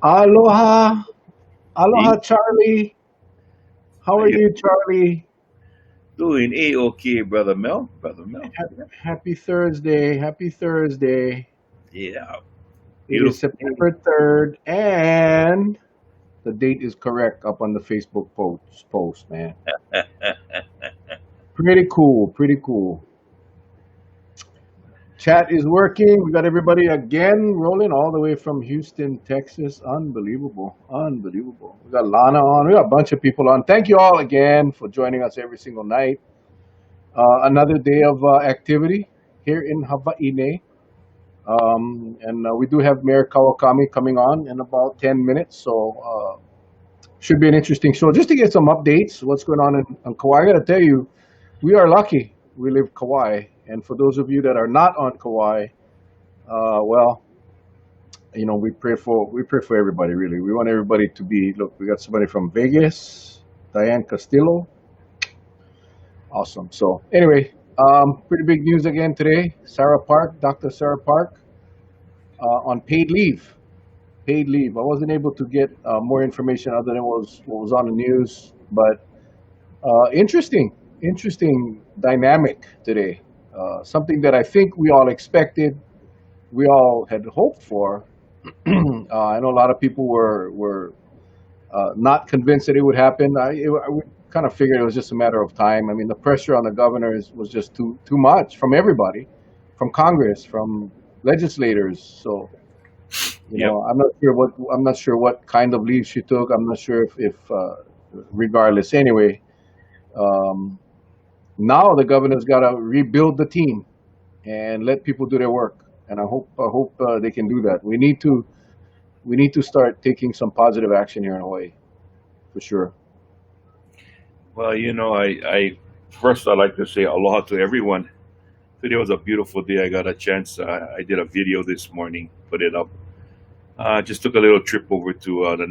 Aloha, aloha, Hey, Charlie. How how are you you, Charlie? doing? A-okay, brother Mel. Brother Mel. Yeah. Happy Thursday. Happy Thursday. Yeah. It is Beautiful day. September 3rd, and the date is correct up on the Facebook post, man. Pretty cool. Pretty cool. Chat is working. We got everybody again rolling all the way from Houston, Texas. Unbelievable. Unbelievable. We got Lana on. We got a bunch of people on. Thank you all again for joining us every single night. Another day of activity here in Hawaii. And we do have Mayor Kawakami coming on in about 10 minutes. So should be an interesting show. Just to get some updates, what's going on in Kauai. I got to tell you, we are lucky we live Kauai. And for those of you that are not on Kauai, well, we pray for everybody really. We want everybody to be. Look, we got somebody from Vegas, Diane Castillo. Awesome. So anyway, pretty big news again today. Sarah Park, Dr. Sarah Park, on paid leave. Paid leave. I wasn't able to get more information other than what was on the news, but interesting dynamic today. Something that I think we all expected, we all had hoped for. I know a lot of people were not convinced that it would happen. I would kind of figured it was just a matter of time. I mean, the pressure on the governor was just too much from everybody, from Congress, from legislators. So Yep. I'm not sure what kind of leave she took. I'm not sure if regardless. Anyway, um, now the governor's got to rebuild the team and let people do their work. And I hope they can do that. We need to start taking some positive action here in Hawaii for sure. Well, I first I'd like to say aloha to everyone. Today was a beautiful day. I got a chance. I did a video this morning, put it up. Just took a little trip over to the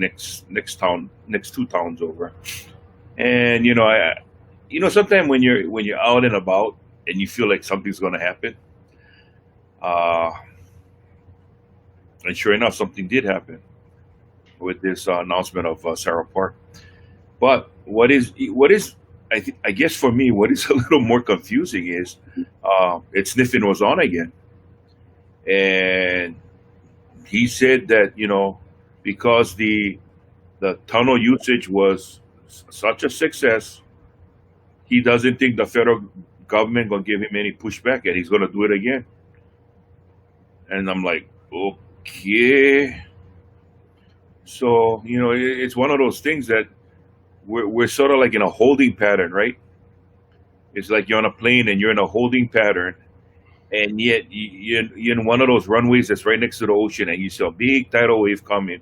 next town, next two towns over. And sometimes when you're out and about and you feel like something's going to happen, uh, and sure enough, something did happen with this announcement of Sarah Park. But what is I guess for me, what is a little more confusing is it's sniffing was on again, and he said that because the tunnel usage was such a success, he doesn't think the federal government gonna give him any pushback, and he's gonna do it again. And I'm like, okay, so it's one of those things that we're sort of like in a holding pattern, right? It's like you're on a plane and you're in a holding pattern, and yet you're in one of those runways that's right next to the ocean, and you see a big tidal wave coming,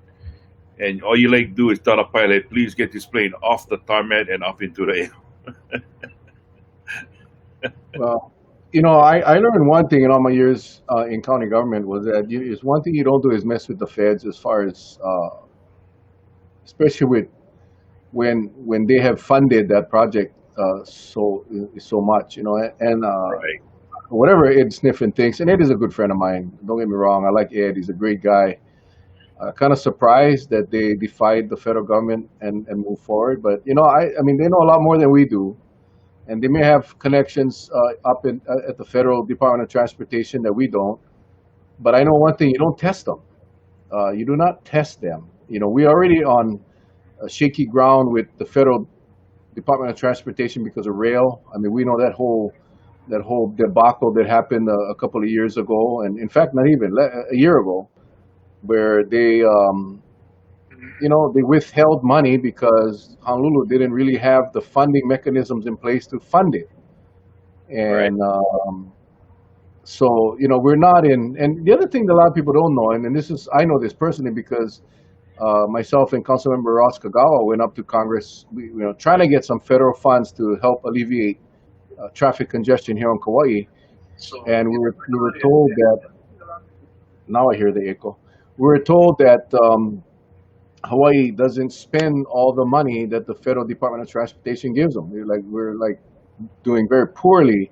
and all you like do is tell the pilot, please get this plane off the tarmac and up into the air. Well, I learned one thing in all my years in county government was that is one thing you don't do is mess with the feds as far as, especially when they have funded that project so much, and Right. whatever Ed Sniffen thinks, and Ed is a good friend of mine. Don't get me wrong, I like Ed. He's a great guy. Kind of surprised that they defied the federal government and moved forward, but I mean they know a lot more than we do, and they may have connections at the federal Department of Transportation that we don't. But I know one thing: you don't test them. You do not test them. We're already on shaky ground with the federal Department of Transportation because of rail. I mean, we know that whole debacle that happened a couple of years ago, and in fact, not even a year ago, where they withheld money because Honolulu didn't really have the funding mechanisms in place to fund it. Right. And so, we're not in. And the other thing that a lot of people don't know, and this is, I know this personally because myself and Councilmember Ross Kagawa went up to Congress, trying to get some federal funds to help alleviate traffic congestion here on Kauai. And we were told that, now I hear the echo. We were told that Hawaii doesn't spend all the money that the federal Department of Transportation gives them. We're like doing very poorly.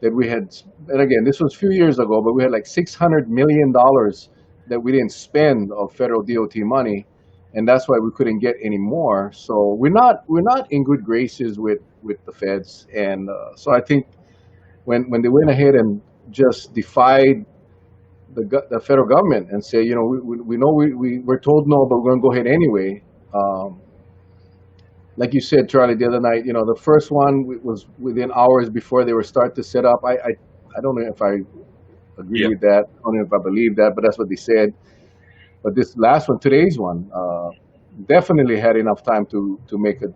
That we had, and again, this was a few years ago, but we had like $600 million that we didn't spend of federal DOT money. and that's why we couldn't get any more. So we're not in good graces with the feds, and so I think when they went ahead and just defied the federal government and say, we know we're told no, but we're going to go ahead anyway. Um, like you said, Charlie, the other night, the first one was within hours before they were start to set up. I don't know if I agree Yeah. with that. I don't know if I believe that, but that's what they said. But this last one, today's one, definitely had enough time to make a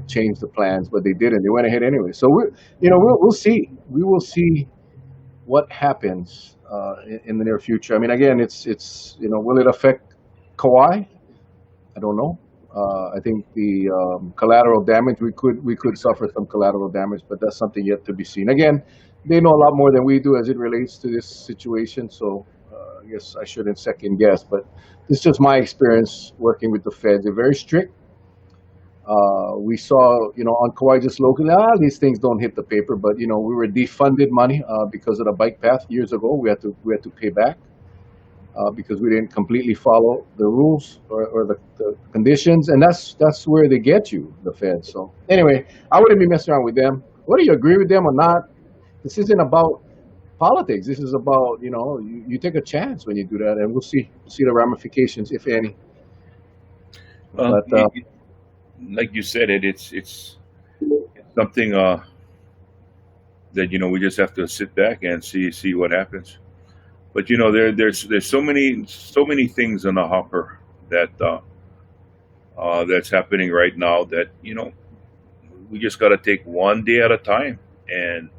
change the plans, but they didn't. They went ahead anyway. So we'll see. We will see what happens in the near future. I mean, again, it's will it affect Kauai? I don't know. I think the collateral damage, we could suffer some collateral damage, but that's something yet to be seen. Again, they know a lot more than we do as it relates to this situation. So I guess I shouldn't second guess, but this is just my experience working with the feds. They're very strict. We saw, on Kauai just locally, these things don't hit the paper, but we were defunded money because of the bike path years ago. We had to pay back because we didn't completely follow the rules or the conditions, and that's where they get you, the feds. So anyway, I wouldn't be messing around with them. Whether you agree with them or not, this isn't about politics. This is about you take a chance when you do that, and we'll see the ramifications, if any. Well, But like you said, it's something that we just have to sit back and see what happens. But there's so many things in the hopper that that's happening right now that we just got to take one day at a time. And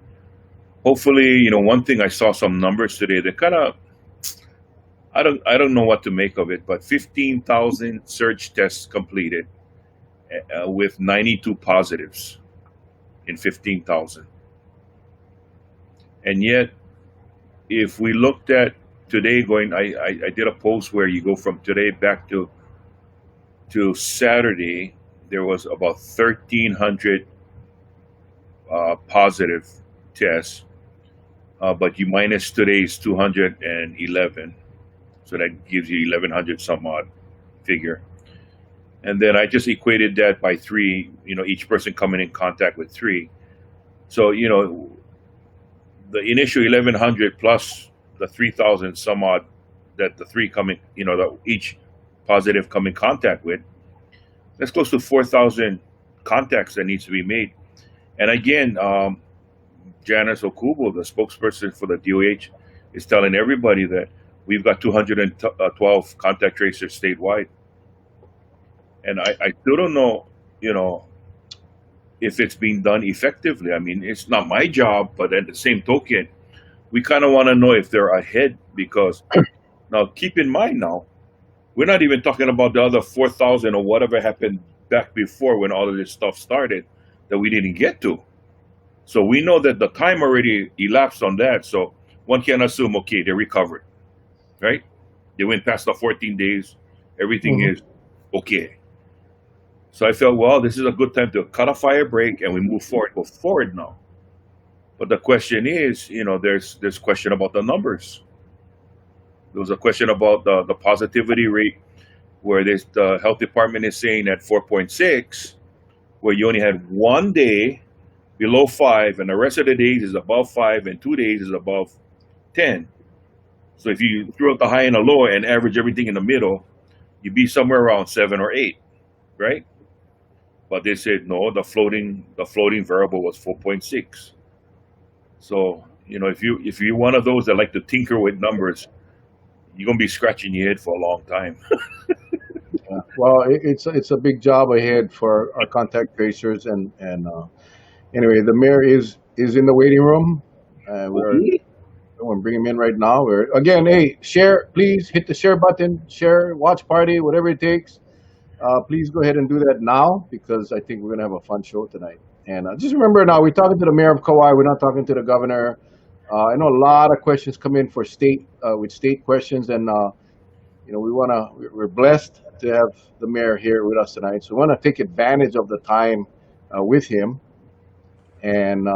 hopefully, one thing, I saw some numbers today that kind of, I don't know what to make of it, but 15,000 surge tests completed with 92 positives in 15,000. And yet, if we looked at today, I did a post where you go from today back to Saturday, there was about 1,300 positive tests, but you minus today's 211, so that gives you 1,100 some odd figure. And then I just equated that by three, each person coming in contact with three. So, the initial 1,100 plus the 3,000 some odd that the three coming, that each positive come in contact with, that's close to 4,000 contacts that needs to be made. And again, Janice Okubo, the spokesperson for the DOH, is telling everybody that we've got 212 contact tracers statewide. And I still don't know, if it's being done effectively. I mean, it's not my job, but at the same token, we kind of want to know if they're ahead, because now keep in mind, now we're not even talking about the other 4,000 or whatever happened back before when all of this stuff started that we didn't get to. So we know that the time already elapsed on that. So one can assume, okay, they recovered, right? They went past the 14 days. Everything mhm. is okay. So I felt, well, this is a good time to cut a fire break and we move forward, go forward now. But the question is, there's question about the numbers. There was a question about the positivity rate, where the health department is saying at 4.6, where you only had one day below 5, and the rest of the days is above 5, and 2 days is above 10. So if you throw out the high and the low and average everything in the middle, you'd be somewhere around 7 or 8, right? But they said no, the floating variable was 4.6. So if you're one of those that like to tinker with numbers, you're gonna be scratching your head for a long time. Yeah. Well, it's a big job ahead for our contact tracers, and anyway, the mayor is in the waiting room. We're bring him in right now. We're again, hey, share, please hit the share button, share, watch party, whatever it takes. Please go ahead and do that now, because I think we're gonna have a fun show tonight. And just remember, now we're talking to the mayor of Kauai. We're not talking to the governor. I know a lot of questions come in for state questions, and we're blessed to have the mayor here with us tonight. So we want to take advantage of the time with him, and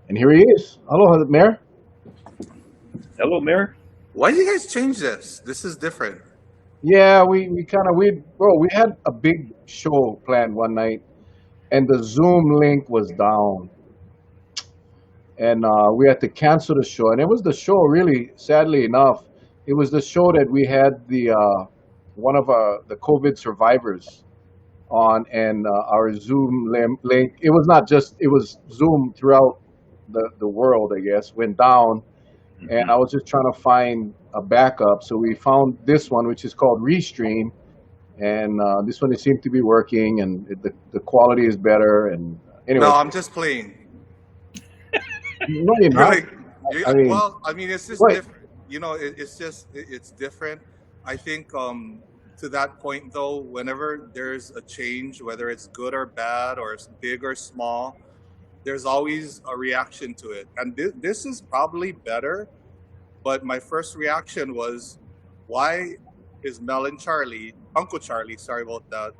here he is. Hello, Mayor. Hello, Mayor. Why did you guys change this? This is different. Yeah, we kind of we had a big show planned one night, and the Zoom link was down, and we had to cancel the show. And it was the show, really, sadly enough, it was the show that we had the one of the COVID survivors on, and our Zoom link. It was not just it was Zoom throughout the world, I guess, went down, and I Hmm. was just trying to find a backup. So we found this one, which is called Restream, and this one it seemed to be working, and the quality is better. And No, anyway, I'm just playing. no, you're not. Really? You, I mean, well, I mean, it's just wait. different. You know, it's just it's different. I think to that point though, whenever there's a change, whether it's good or bad or it's big or small, there's always a reaction to it. And this is probably better. But my first reaction was, why is Mel and Charlie, Uncle Charlie, sorry about that,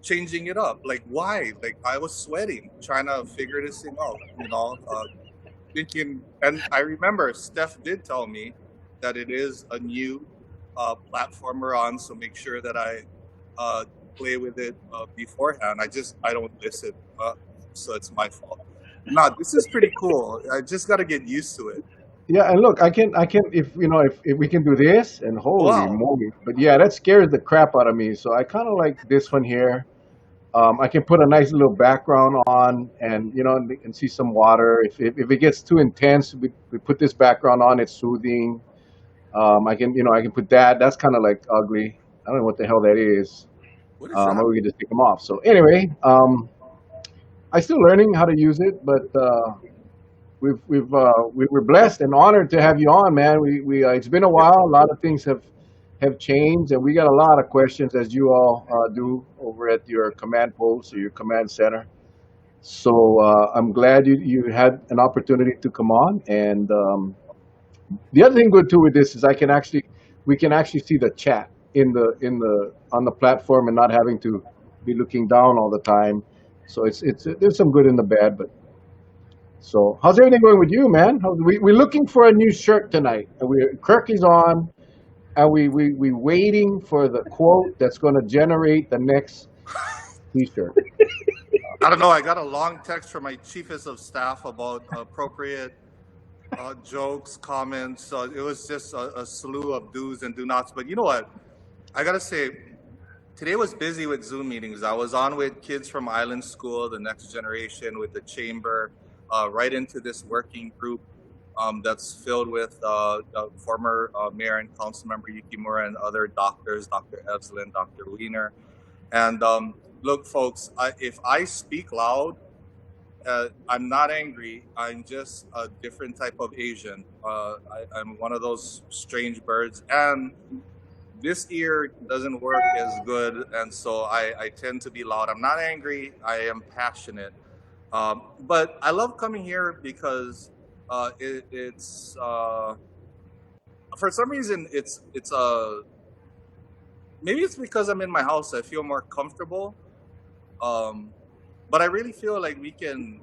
changing it up? Like, why? Like, I was sweating trying to figure this thing out. Thinking, and I remember Steph did tell me that it is a new platform we're on, so make sure that I uh, play with it beforehand. I don't listen, so it's my fault. Nah, this is pretty cool. I just got to get used to it. Yeah, and look, I can, if we can do this, and holy Wow, moly, but yeah, that scares the crap out of me. So I kind of like this one here. I can put a nice little background on, and and see some water. If it gets too intense, we put this background on. It's soothing. I can put that. That's kind of like ugly. I don't know what the hell that is. what is that? Or we can just take them off. So anyway, I'm still learning how to use it, but we were blessed and honored to have you on, man. We it's been a while. A lot of things have changed, and we got a lot of questions, as you all do over at your command post or your command center. So I'm glad you had an opportunity to come on. And the other thing good too with this is we can actually see the chat in the on the platform, and not having to be looking down all the time. So it's there's some good in the bad, but so, how's everything going with you, man? We're looking for a new shirt tonight, and Kirk is on, and we waiting for the quote that's going to generate the next T-shirt. I don't know. I got a long text from my chiefest of staff about appropriate jokes, comments. So it was just a slew of do's and do nots. But you know what? I gotta say, today was busy with Zoom meetings. I was on with kids from Island School, the next generation, with the chamber, right into this working group that's filled with former mayor and council member Yukimura and other doctors, Dr. Evslin, Dr. Wiener. And look, folks, if I speak loud, I'm not angry. I'm just a different type of Asian. I'm one of those strange birds. And this ear doesn't work as good, and so I tend to be loud. I'm not angry. I am passionate, but I love coming here because it's for some reason it's maybe it's because I'm in my house. I feel more comfortable, um, but I really feel like we can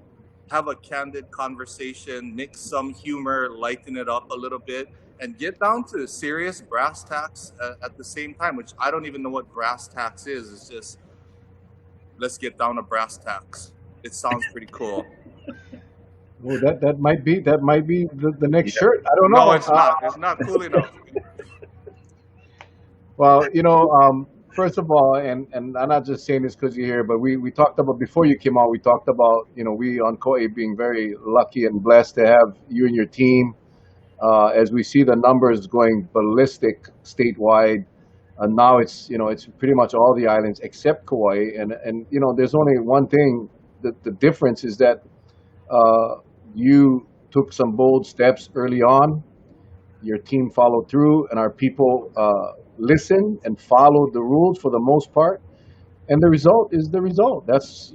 have a candid conversation, mix some humor, lighten it up a little bit, and get down to serious brass tacks at the same time, which I don't even know what brass tacks is. It's just, let's get down to brass tacks. It sounds pretty cool. Oh, that might be the next Yeah. shirt. I don't No, know. it's not. It's not cool enough. Well, first of all, and I'm not just saying this because you're here, but we talked about before you came out. We talked about we on Kauai being very lucky and blessed to have you and your team. As we see the numbers going ballistic statewide, now it's pretty much all the islands except Kauai, and there's only one thing. The difference is that you took some bold steps early on. Your team followed through, and our people listened and followed the rules for the most part. And the result is the result. That's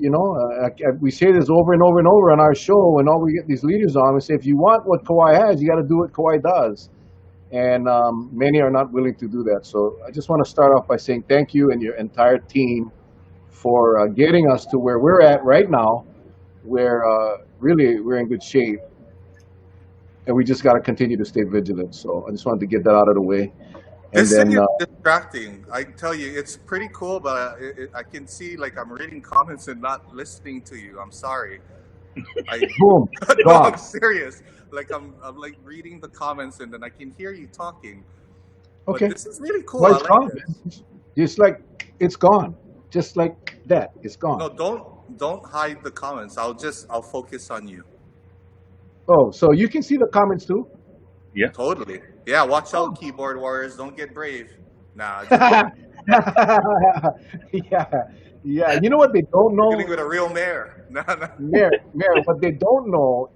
we say this over and over and over on our show. And all we get these leaders on, we say, if you want what Kauai has, you got to do what Kauai does. And many are not willing to do that. So I just want to start off by saying thank you and your entire team for getting us to where we're at right now, where really we're in good shape, and we just got to continue to stay vigilant. So I just wanted to get that out of the way. And This thing then is distracting. I tell you, it's pretty cool, but I can see like I'm reading comments and not listening to you. I'm sorry. I boom, no, I'm gone. serious. Like I'm like reading the comments and then I can hear you talking. But Okay, this is really cool. well, I it's like gone, this. man. It's like it's gone, just like that. It's gone. No, don't hide the comments. I'll focus on you. Oh, so you can see the comments too. Yeah. Totally. Yeah, watch out, Oh. keyboard warriors. Don't get brave. Nah, just Yeah, yeah. You know what they don't dealing know, with a real mayor. Nah, nah. Mayor. What they don't know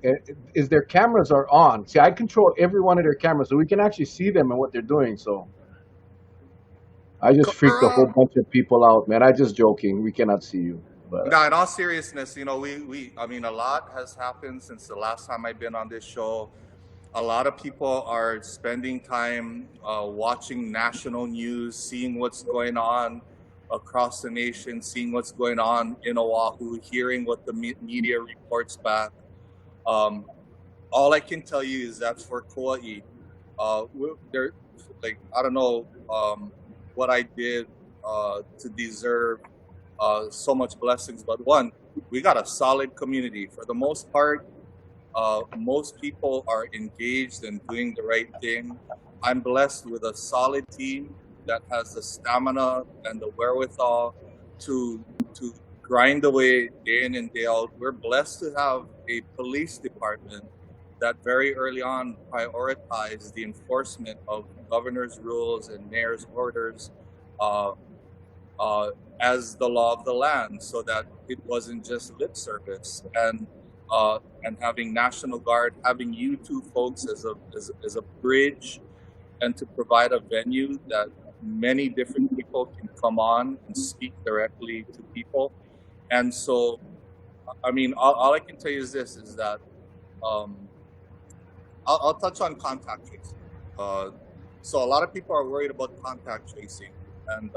is their cameras are on. See, I control every one of their cameras, so we can actually see them and what they're doing. So I just Cover freaked a whole up. bunch of people out, man. I just joking. We cannot see you, but Now, in all seriousness, I mean, a lot has happened since the last time I've been on this show. A lot of people are spending time watching national news, seeing what's going on across the nation, seeing what's going on in Oahu, hearing what the media reports back. Um, all I can tell you is that for Kauai, there, like I don't know what I did to deserve so much blessings, but one, we got a solid community for the most part. Most people are engaged and doing the right thing. I'm blessed with a solid team that has the stamina and the wherewithal to to grind away day in and day out. We're blessed to have a police department that very early on prioritized the enforcement of governor's rules and mayor's orders uh, uh, as the law of the land, so that it wasn't just lip service. And having National Guard, having you two folks as a bridge, and to provide a venue that many different people can come on and speak directly to people. And so, I mean, all I can tell you is this: is that um, I'll touch on contact tracing. Uh, so a lot of people are worried about contact tracing, and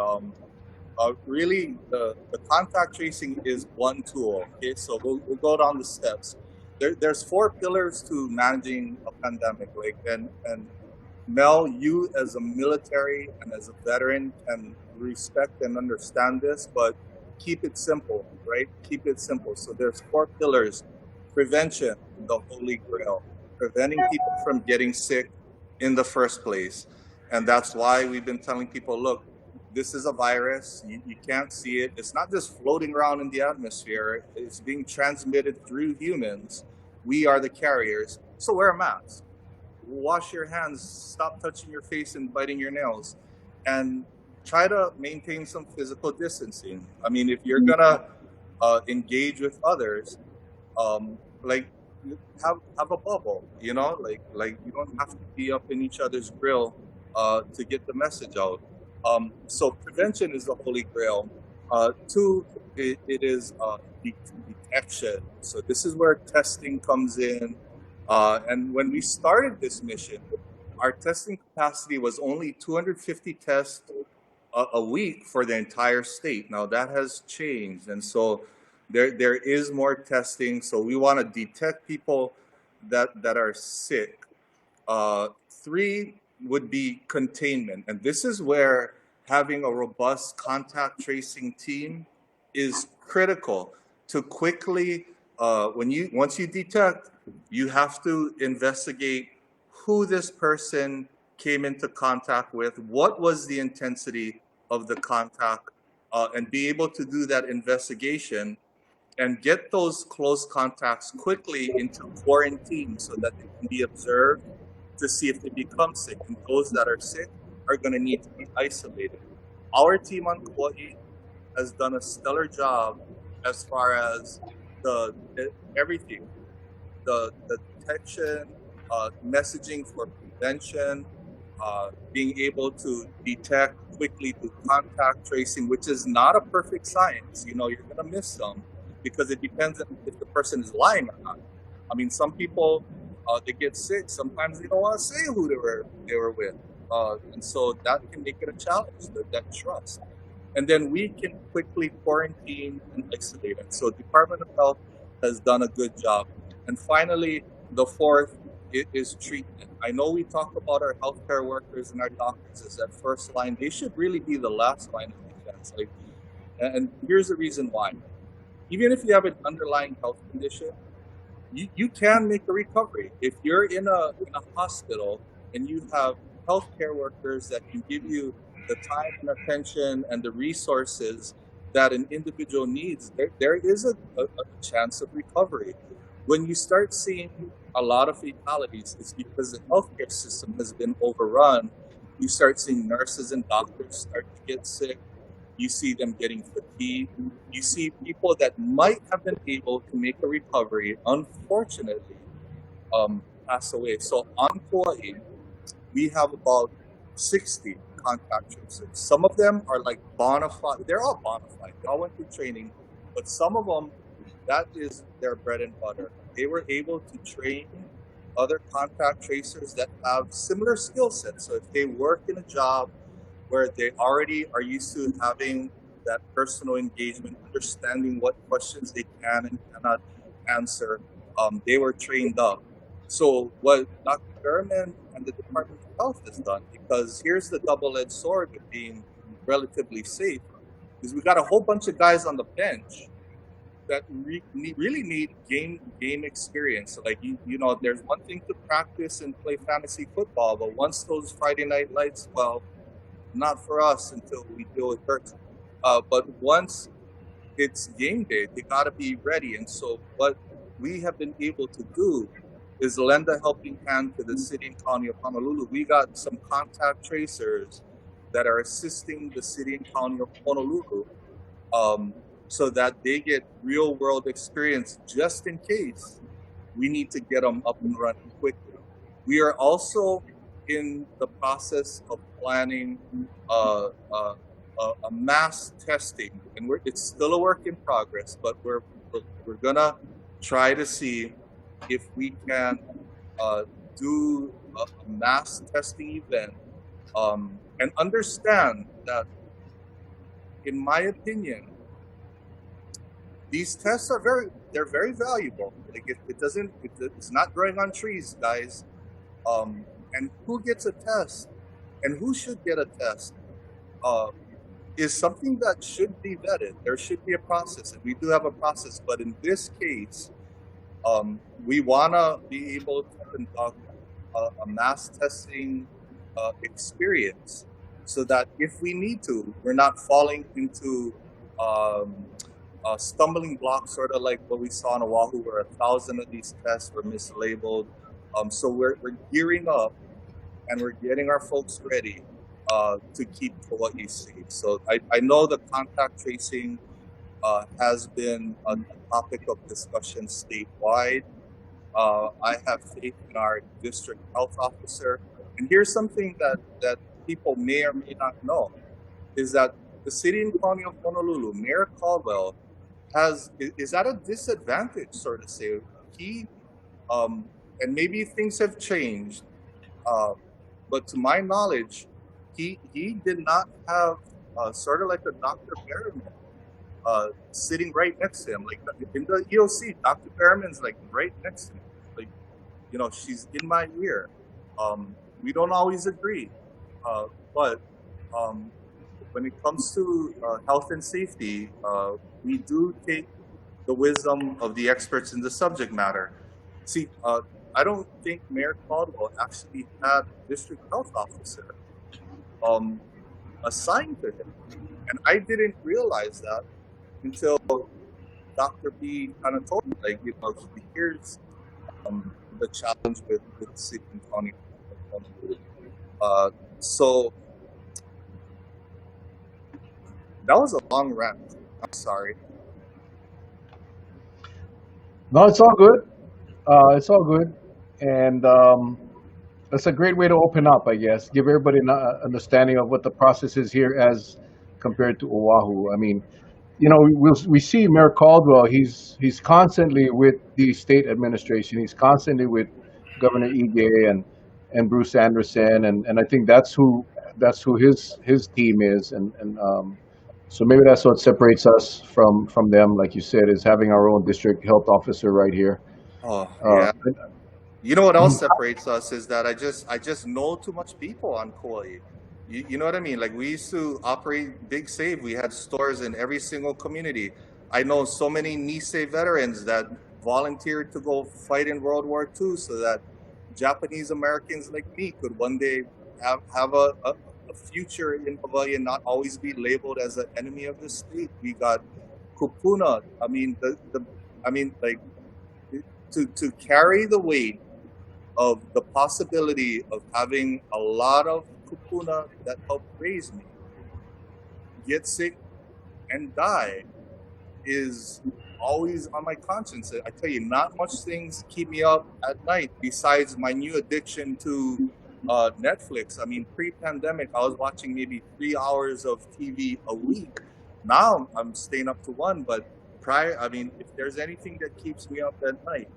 really the contact tracing is one tool. Okay, so we'll go down the steps. There's four pillars to managing a pandemic. Like and Mel, you as a military and as a veteran can respect and understand this, but keep it simple, right? Keep it simple. So there's four pillars: prevention, the holy grail, preventing people from getting sick in the first place. And that's why we've been telling people, look, this is a virus. You can't see it. It's not just floating around in the atmosphere. It's being transmitted through humans. We are the carriers. So wear a mask, wash your hands, stop touching your face and biting your nails, and try to maintain some physical distancing. I mean, if you're gonna engage with others, like have a bubble, like you don't have to be up in each other's grill to get the message out. So prevention is the holy grail. Two, it is detection. So this is where testing comes in. And when we started this mission, our testing capacity was only 250 tests a week for the entire state. Now that has changed, and so there is more testing. So we want to detect people that are sick. Three would be containment, and this is where having a robust contact tracing team is critical to quickly. Once you detect, you have to investigate who this person came into contact with, what was the intensity of the contact, and be able to do that investigation and get those close contacts quickly into quarantine so that they can be observed to see if they become sick. And those that are sick are going to need to be isolated. Our team on Kauai has done a stellar job as far as the everything, the detection, messaging for prevention, being able to detect quickly through contact tracing, which is not a perfect science. You know, you're going to miss some because it depends on if the person is lying or not. I mean, some people they get sick. Sometimes they don't want to say who they were with, and so that can make it a challenge. That trust, and then we can quickly quarantine and isolate it. So Department of Health has done a good job. And finally, the fourth is treatment. I know we talk about our healthcare workers and our doctors as that first line. They should really be the last line of defense. Like, and here's the reason why. Even if you have an underlying health condition, you can make a recovery. If you're in a hospital and you have healthcare workers that can give you the time and attention and the resources that an individual needs, there is a chance of recovery. When you start seeing a lot of fatalities, it's because the healthcare system has been overrun. You start seeing nurses and doctors start to get sick. You see them getting fatigued. You see people that might have been able to make a recovery, unfortunately, pass away. So on Kauai, we have about 60 contact tracers. Some of them are like bona fide. They're all bona fide. They all went through training, but some of them, that is their bread and butter. They were able to train other contact tracers that have similar skill sets. So if they work in a job where they already are used to having that personal engagement, understanding what questions they can and cannot answer, they were trained up. So what Dr. Berman and the Department of Health has done, because here's the double-edged sword of being relatively safe, is we got a whole bunch of guys on the bench that really need game experience. So like you know, there's one thing to practice and play fantasy football, but once those Friday night lights, well, not for us until we deal with hurt. But once it's game day, they got to be ready. And so what we have been able to do is lend a helping hand to the city and county of Honolulu. We got some contact tracers that are assisting the city and county of Honolulu, so that they get real world experience just in case we need to get them up and running quickly. We are also in the process of planning a mass testing, and it's still a work in progress, but we're gonna try to see if we can do a mass testing event, and understand that, in my opinion, these tests are they're very valuable. Like it's not growing on trees, guys. And who gets a test and who should get a test is something that should be vetted. There should be a process, and we do have a process. But in this case, we want to be able to conduct a mass testing experience, so that if we need to, we're not falling into stumbling blocks, sort of like what we saw in Oahu, where 1,000 of these tests were mislabeled. So we're gearing up, and we're getting our folks ready to keep Kauai safe. So I know the contact tracing has been a topic of discussion statewide. I have faith in our district health officer. And here's something that people may or may not know, is that the city and county of Honolulu, Mayor Caldwell, is at a disadvantage, sort of say. He, and maybe things have changed, but to my knowledge, he did not have sort of like a Dr. Berriman sitting right next to him. Like in the EOC, Dr. Berriman's like right next to him. Like, you know, she's in my ear. We don't always agree, but when it comes to health and safety, we do take the wisdom of the experts in the subject matter. See, I don't think Mayor Caldwell actually had a district health officer assigned to him. And I didn't realize that until Dr. B kind of told me, like, you know, here's the challenge with city and county. So that was a long rant. I'm sorry. No, it's all good. It's all good, and that's a great way to open up, I guess. Give everybody an understanding of what the process is here as compared to Oahu. I mean, you know, we see Mayor Caldwell. He's constantly with the state administration. He's constantly with Governor Ige and Bruce Anderson, and I think that's who his team is, and so maybe that's what separates us from them, like you said, is having our own district health officer right here. Oh, Uh, yeah. You know what else separates us is that I just know too much people on Kauai. You know what I mean? Like we used to operate Big Save. We had stores in every single community. I know so many Nisei veterans that volunteered to go fight in World War II so that Japanese Americans like me could one day have a future in Hawaii and not always be labeled as an enemy of the state. We got kupuna. I mean I mean like to carry the weight of the possibility of having a lot of kupuna that helped raise me get sick and die is always on my conscience. I tell you, not much things keep me up at night besides my new addiction to Netflix. I mean, pre-pandemic, I was watching maybe 3 hours of TV a week. Now I'm staying up to one, but prior, I mean, if there's anything that keeps me up at night,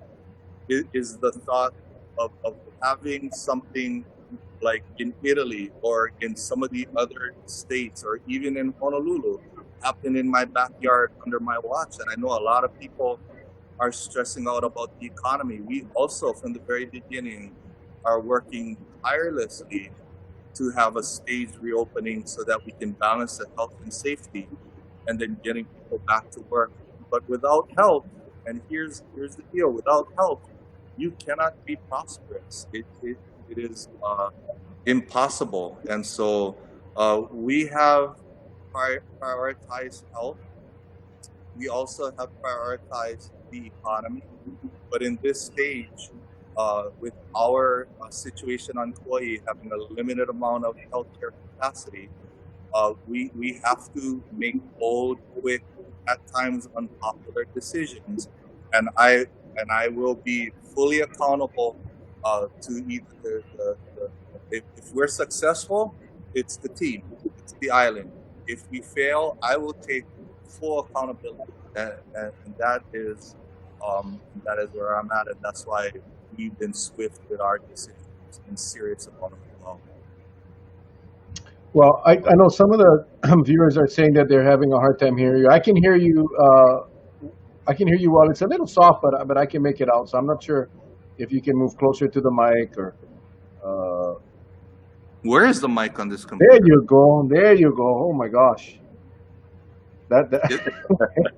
it is the thought of having something like in Italy or in some of the other states or even in Honolulu happen in my backyard under my watch. And I know a lot of people are stressing out about the economy. We also, from the very beginning, are working tirelessly to have a staged reopening so that we can balance the health and safety and then getting people back to work. But without help, and here's the deal, without help, you cannot be prosperous. It is impossible. And so we have prioritized health. We also have prioritized the economy. But in this stage, with our situation on Kauai having a limited amount of healthcare capacity, we have to make bold, quick, at times unpopular decisions. And I will be fully accountable to either if we're successful, it's the team, it's the island. If we fail, I will take full accountability, and that is where I'm at, and that's why we've been swift with our decisions and serious about it as well. Well, I know some of the viewers are saying that they're having a hard time hearing you. I can hear you. I can hear you well. It's a little soft, but I can make it out. So I'm not sure if you can move closer to the mic or. Where is the mic on this There computer? you go. There you go. Oh my gosh. That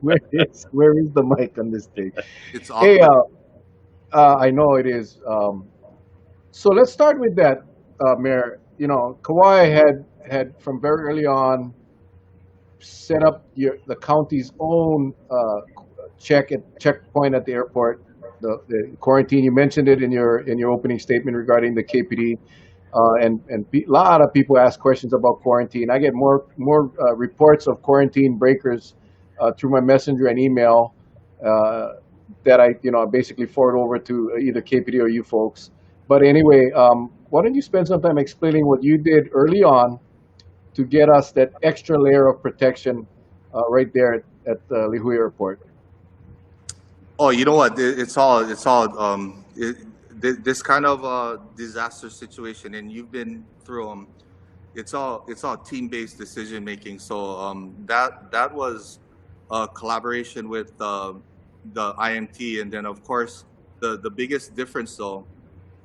where is the mic on this thing? It's Hey, awkward. I know it is. So let's start with that, Mayor. You know, Kauai had from very early on set up the county's own checkpoint at the airport. The quarantine. You mentioned it in your opening statement regarding the KPD, and a lot of people ask questions about quarantine. I get more reports of quarantine breakers through my messenger and email that I basically forward over to either KPD or you folks. But anyway, why don't you spend some time explaining what you did early on to get us that extra layer of protection right there at the Lihue Airport? Oh, you know what? It's all this kind of disaster situation, and you've been through them. It's all team-based decision making. So that was a collaboration with the IMT, and then of course the biggest difference though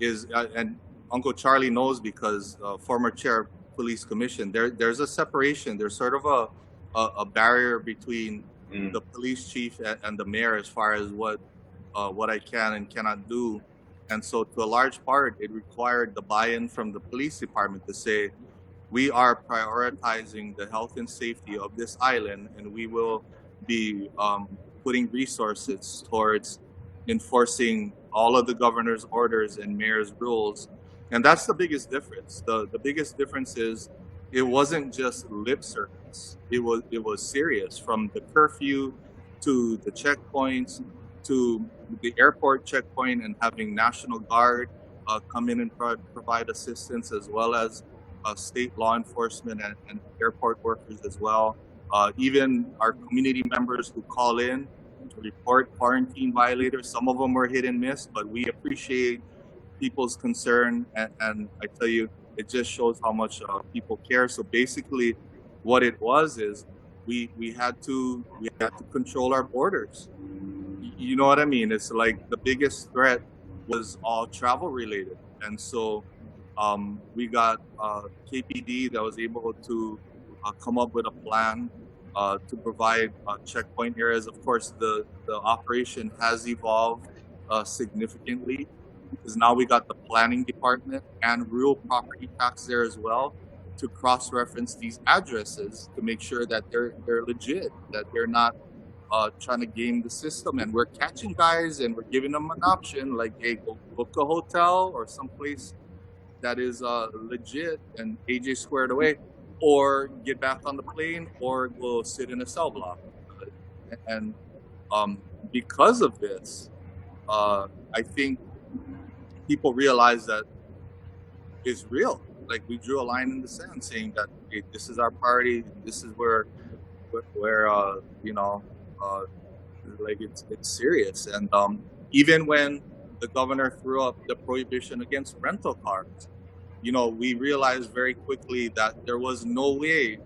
is and Uncle Charlie knows because former chair of police commission. There's a separation. There's sort of a barrier between the police chief and the mayor as far as what I can and cannot do. And so to a large part, it required the buy-in from the police department to say, we are prioritizing the health and safety of this island, and we will be putting resources towards enforcing all of the governor's orders and mayor's rules. And that's the biggest difference. The biggest difference is it wasn't just lip service. It was serious, from the curfew to the checkpoints to the airport checkpoint and having National Guard come in and provide assistance, as well as state law enforcement and airport workers as well. Even our community members who call in to report quarantine violators. Some of them were hit and miss, but we appreciate people's concern, and I tell you, it just shows how much people care. So basically, what it was is we had to control our borders. You know what I mean? It's like the biggest threat was all travel related. And so we got KPD that was able to come up with a plan to provide checkpoint areas. Of course, the operation has evolved significantly because now we got the planning department and real property tax there as well to cross-reference these addresses to make sure that they're legit, that they're not trying to game the system. And we're catching guys and we're giving them an option like, hey, go book a hotel or someplace that is legit and AJ squared away, or get back on the plane or go sit in a cell block. And because of this, I think people realize that it's real. Like we drew a line in the sand saying that hey, this is our party. This is where you know, like it's serious. And even when the governor threw up the prohibition against rental cars, you know, we realized very quickly that there was no way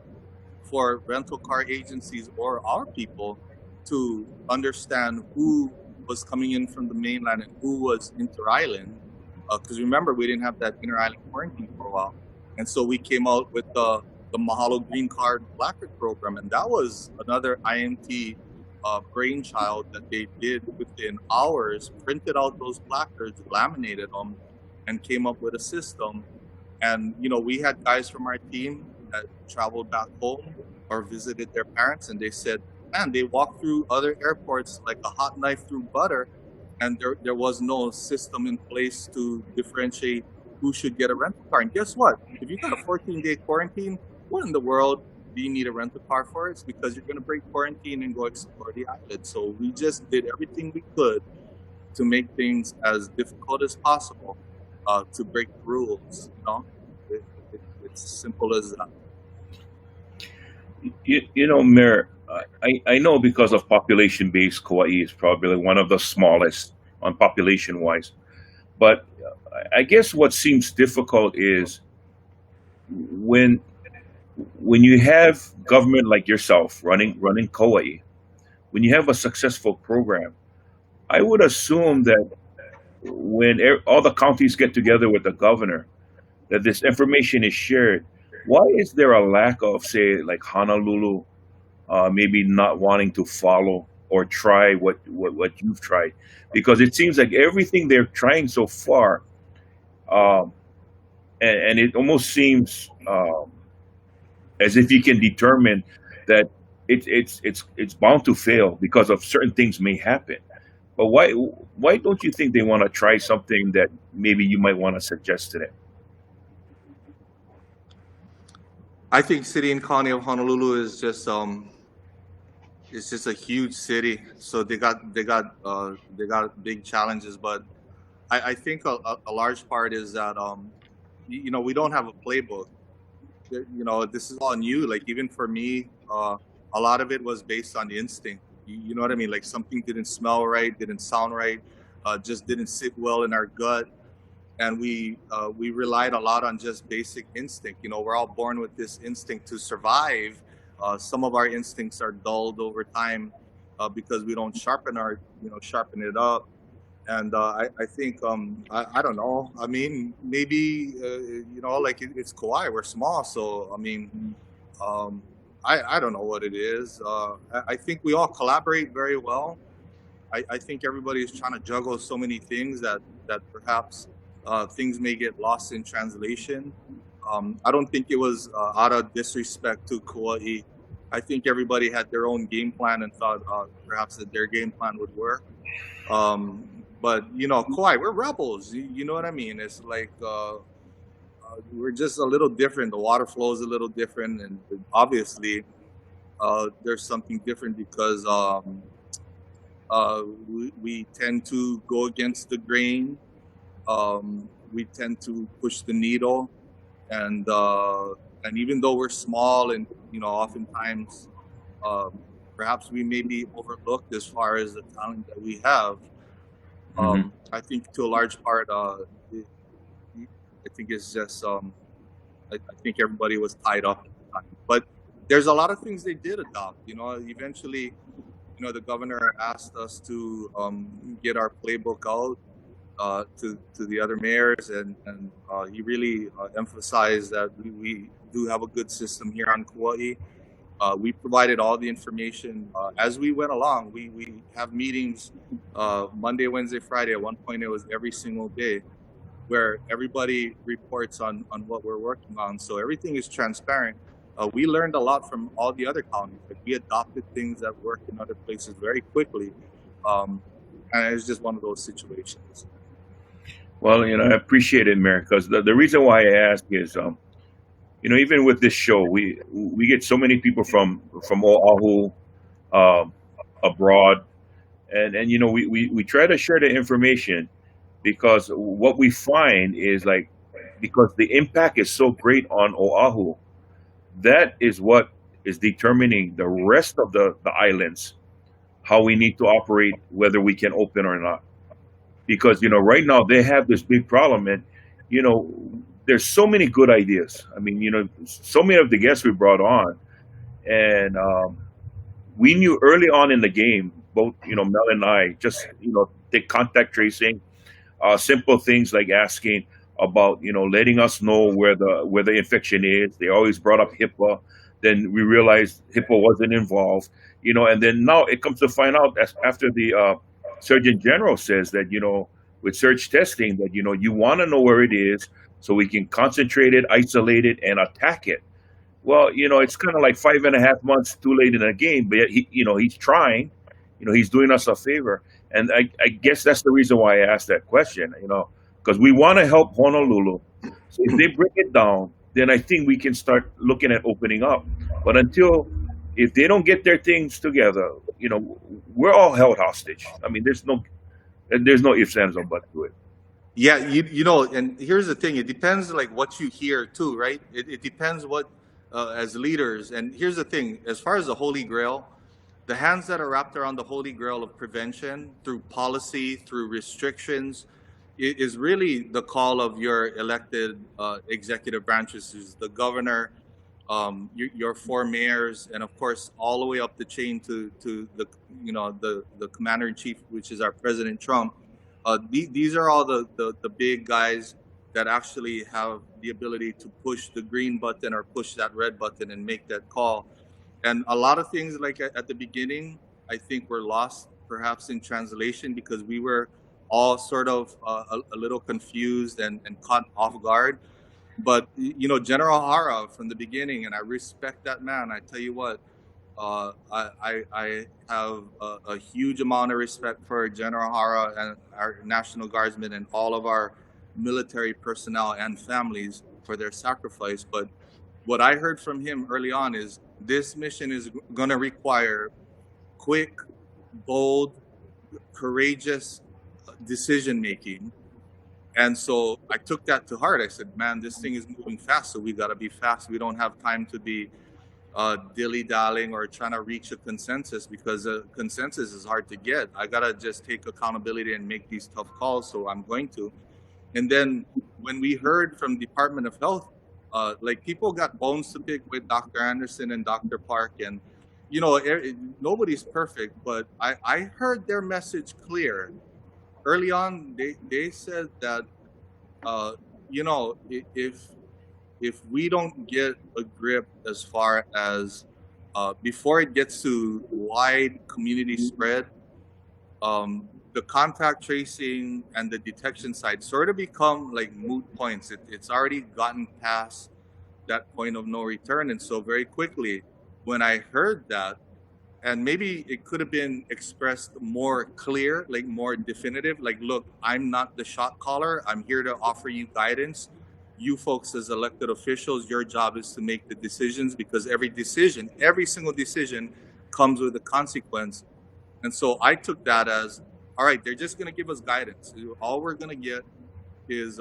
for rental car agencies or our people to understand who was coming in from the mainland and who was inter-island. Because remember, we didn't have that inter-island quarantine for a while. And so we came out with the Mahalo Green Card placard program. And that was another IMT brainchild that they did within hours, printed out those placards, laminated them, and came up with a system. And, you know, we had guys from our team that traveled back home or visited their parents, and they said, man, they walked through other airports like a hot knife through butter, and there was no system in place to differentiate who should get a rental car. And guess what? If you got a 14-day quarantine, what in the world do you need a rental car for? It's because you're going to break quarantine and go explore the island. So we just did everything we could to make things as difficult as possible to break the rules. You know, it's simple as that. You know, Mayor, I know because of population base, Kauai is probably one of the smallest on population wise. But I guess what seems difficult is when when you have government like yourself running Kauai, when you have a successful program, I would assume that when all the counties get together with the governor, that this information is shared. Why is there a lack of, say, like Honolulu, maybe not wanting to follow or try what you've tried? Because it seems like everything they're trying so far, um, and it almost seems as if you can determine that it's bound to fail because of certain things may happen. But why don't you think they want to try something that maybe you might want to suggest to them? I think city and county of Honolulu is just it's just a huge city, so they got big challenges. But I think a large part is that you know, we don't have a playbook. You know, this is all new. Like even for me, a lot of it was based on instinct. You know what I mean? Like something didn't smell right, didn't sound right, just didn't sit well in our gut, and we relied a lot on just basic instinct. You know, we're all born with this instinct to survive. Some of our instincts are dulled over time because we don't sharpen it up. And I think I don't know. I mean, maybe you know, like it's Kauai. We're small, so I mean, um, I don't know what it is. I think we all collaborate very well. I think everybody is trying to juggle so many things that perhaps things may get lost in translation. I don't think it was out of disrespect to Kauai. I think everybody had their own game plan and thought perhaps that their game plan would work. But you know, Kauai, we're rebels. You know what I mean? It's like we're just a little different. The water flow is a little different, and obviously there's something different because we tend to go against the grain. We tend to push the needle, and even though we're small, and you know, oftentimes um, perhaps we may be overlooked as far as the talent that we have. Hmm. I think to a large part, it, I think it's just I think everybody was tied up at the time. But there's a lot of things they did adopt. You know, eventually, you know, the governor asked us to get our playbook out. to the other mayors, and he really emphasized that we do have a good system here on Kauai. We provided all the information as we went along. We have meetings Monday, Wednesday, Friday. At one point, it was every single day where everybody reports on what we're working on. So everything is transparent. We learned a lot from all the other counties. Like we adopted things that work in other places very quickly. Um, and it's just one of those situations. Well, I appreciate it, Mayor, because the reason why I ask is, even with this show, we get so many people from Oahu, um, abroad, and we try to share the information because what we find is like because the impact is so great on Oahu, that is what is determining the rest of the islands how we need to operate, whether we can open or not. Because right now they have this big problem, and you know there's so many good ideas. I mean, so many of the guests we brought on, and we knew early on in the game, both Mel and I, just take contact tracing, simple things like asking about letting us know where the infection is. They always brought up HIPAA. Then we realized HIPAA wasn't involved. And then now it comes to find out as after the Surgeon General says that with surge testing that you want to know where it is so we can concentrate it, isolate it, and attack it. Well, it's kind of like 5.5 months too late in the game, but yet he's trying. He's doing us a favor, and I guess that's the reason why I asked that question. Because we want to help Honolulu. So if they break it down, then I think we can start looking at opening up. But if they don't get their things together, we're all held hostage. I mean, there's no ifs, ands, or buts to it. Yeah, and here's the thing. It depends like what you hear too, right? It depends what as leaders. And here's the thing, as far as the Holy Grail, the hands that are wrapped around the Holy Grail of prevention through policy, through restrictions, is really the call of your elected executive branches, is the governor, your four mayors, and of course all the way up the chain to the the commander in chief, which is our President Trump. These are all the big guys that actually have the ability to push the green button or push that red button and make that call. And a lot of things like at the beginning, I think were lost perhaps in translation because we were all sort of a little confused and caught off guard. But General Hara from the beginning, and I respect that man. I tell you what, I have a huge amount of respect for General Hara and our National Guardsmen and all of our military personnel and families for their sacrifice. But what I heard from him early on is this mission is going to require quick, bold, courageous decision making. And so I took that to heart. I said, man, this thing is moving fast, so we got to be fast. We don't have time to be dilly-dallying or trying to reach a consensus, because a consensus is hard to get. I got to just take accountability and make these tough calls, so I'm going to. And then when we heard from Department of Health, like people got bones to pick with Dr. Anderson and Dr. Park, and nobody's perfect, but I heard their message clear. Early on, they said that if we don't get a grip as far as before it gets to wide community spread, the contact tracing and the detection side sort of become like moot points. It's already gotten past that point of no return. And so very quickly, when I heard that, and maybe it could have been expressed more clear, like more definitive, like, look, I'm not the shot caller. I'm here to offer you guidance. You folks as elected officials, your job is to make the decisions, because every single decision comes with a consequence. And so I took that as, all right, they're just going to give us guidance. All we're going to get is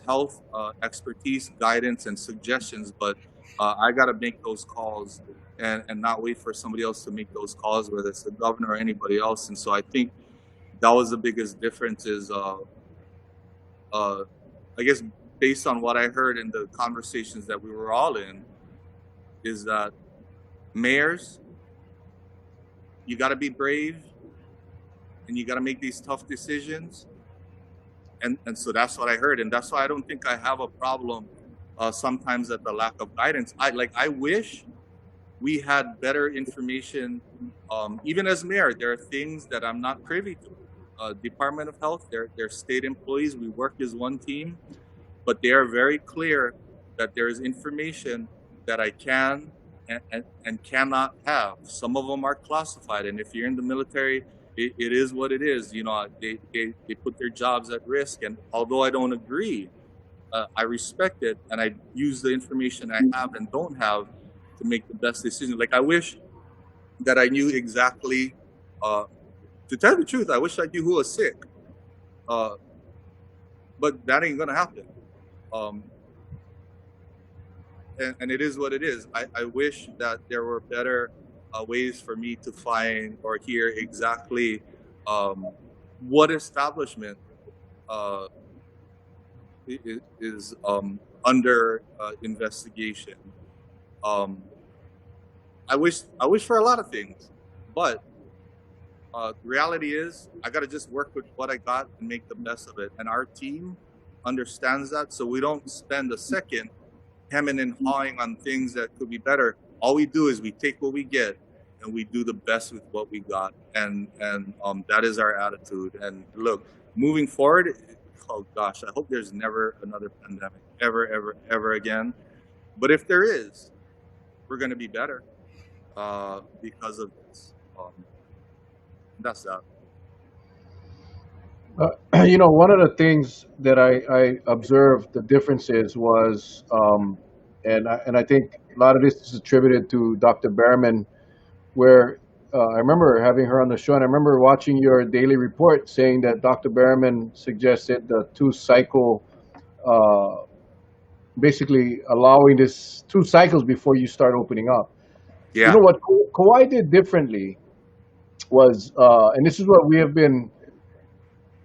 health expertise, guidance, and suggestions. But I got to make those calls and not wait for somebody else to make those calls, whether it's the governor or anybody else. And so I think that was the biggest difference is, I guess, based on what I heard in the conversations that we were all in, is that mayors, you got to be brave and you got to make these tough decisions. and so that's what I heard, and that's why I don't think I have a problem sometimes at the lack of guidance. I wish we had better information. Even as mayor, there are things that I'm not privy to. Department of Health, they're state employees. We work as one team, but they are very clear that there is information that I can and cannot have. Some of them are classified, and if you're in the military, it is what it is. You know, they put their jobs at risk, and although I don't agree, I respect it, and I use the information I have and don't have to make the best decision. Like I wish that I knew exactly. To tell the truth, I wish I knew who was sick, uh, but that ain't gonna happen. Um, and it is what it is. I wish that there were better ways for me to find or hear exactly um, what establishment uh, is under investigation. Um, I wish for a lot of things, but reality is I got to just work with what I got and make the best of it. And our team understands that, so we don't spend a second hemming and hawing on things that could be better. All we do is we take what we get and we do the best with what we got, and that is our attitude. And look, moving forward, oh gosh, I hope there's never another pandemic ever again. But if there is, we're going to be better because of this. That's that. You know, one of the things that I observed the differences was, and I think a lot of this is attributed to Dr. Behrman, where I remember having her on the show, and I remember watching your daily report saying that Dr. Behrman suggested the two-cycle, uh, basically allowing this 2 cycles before you start opening up. You Yeah. know what Kauai did differently was, and this is what we have been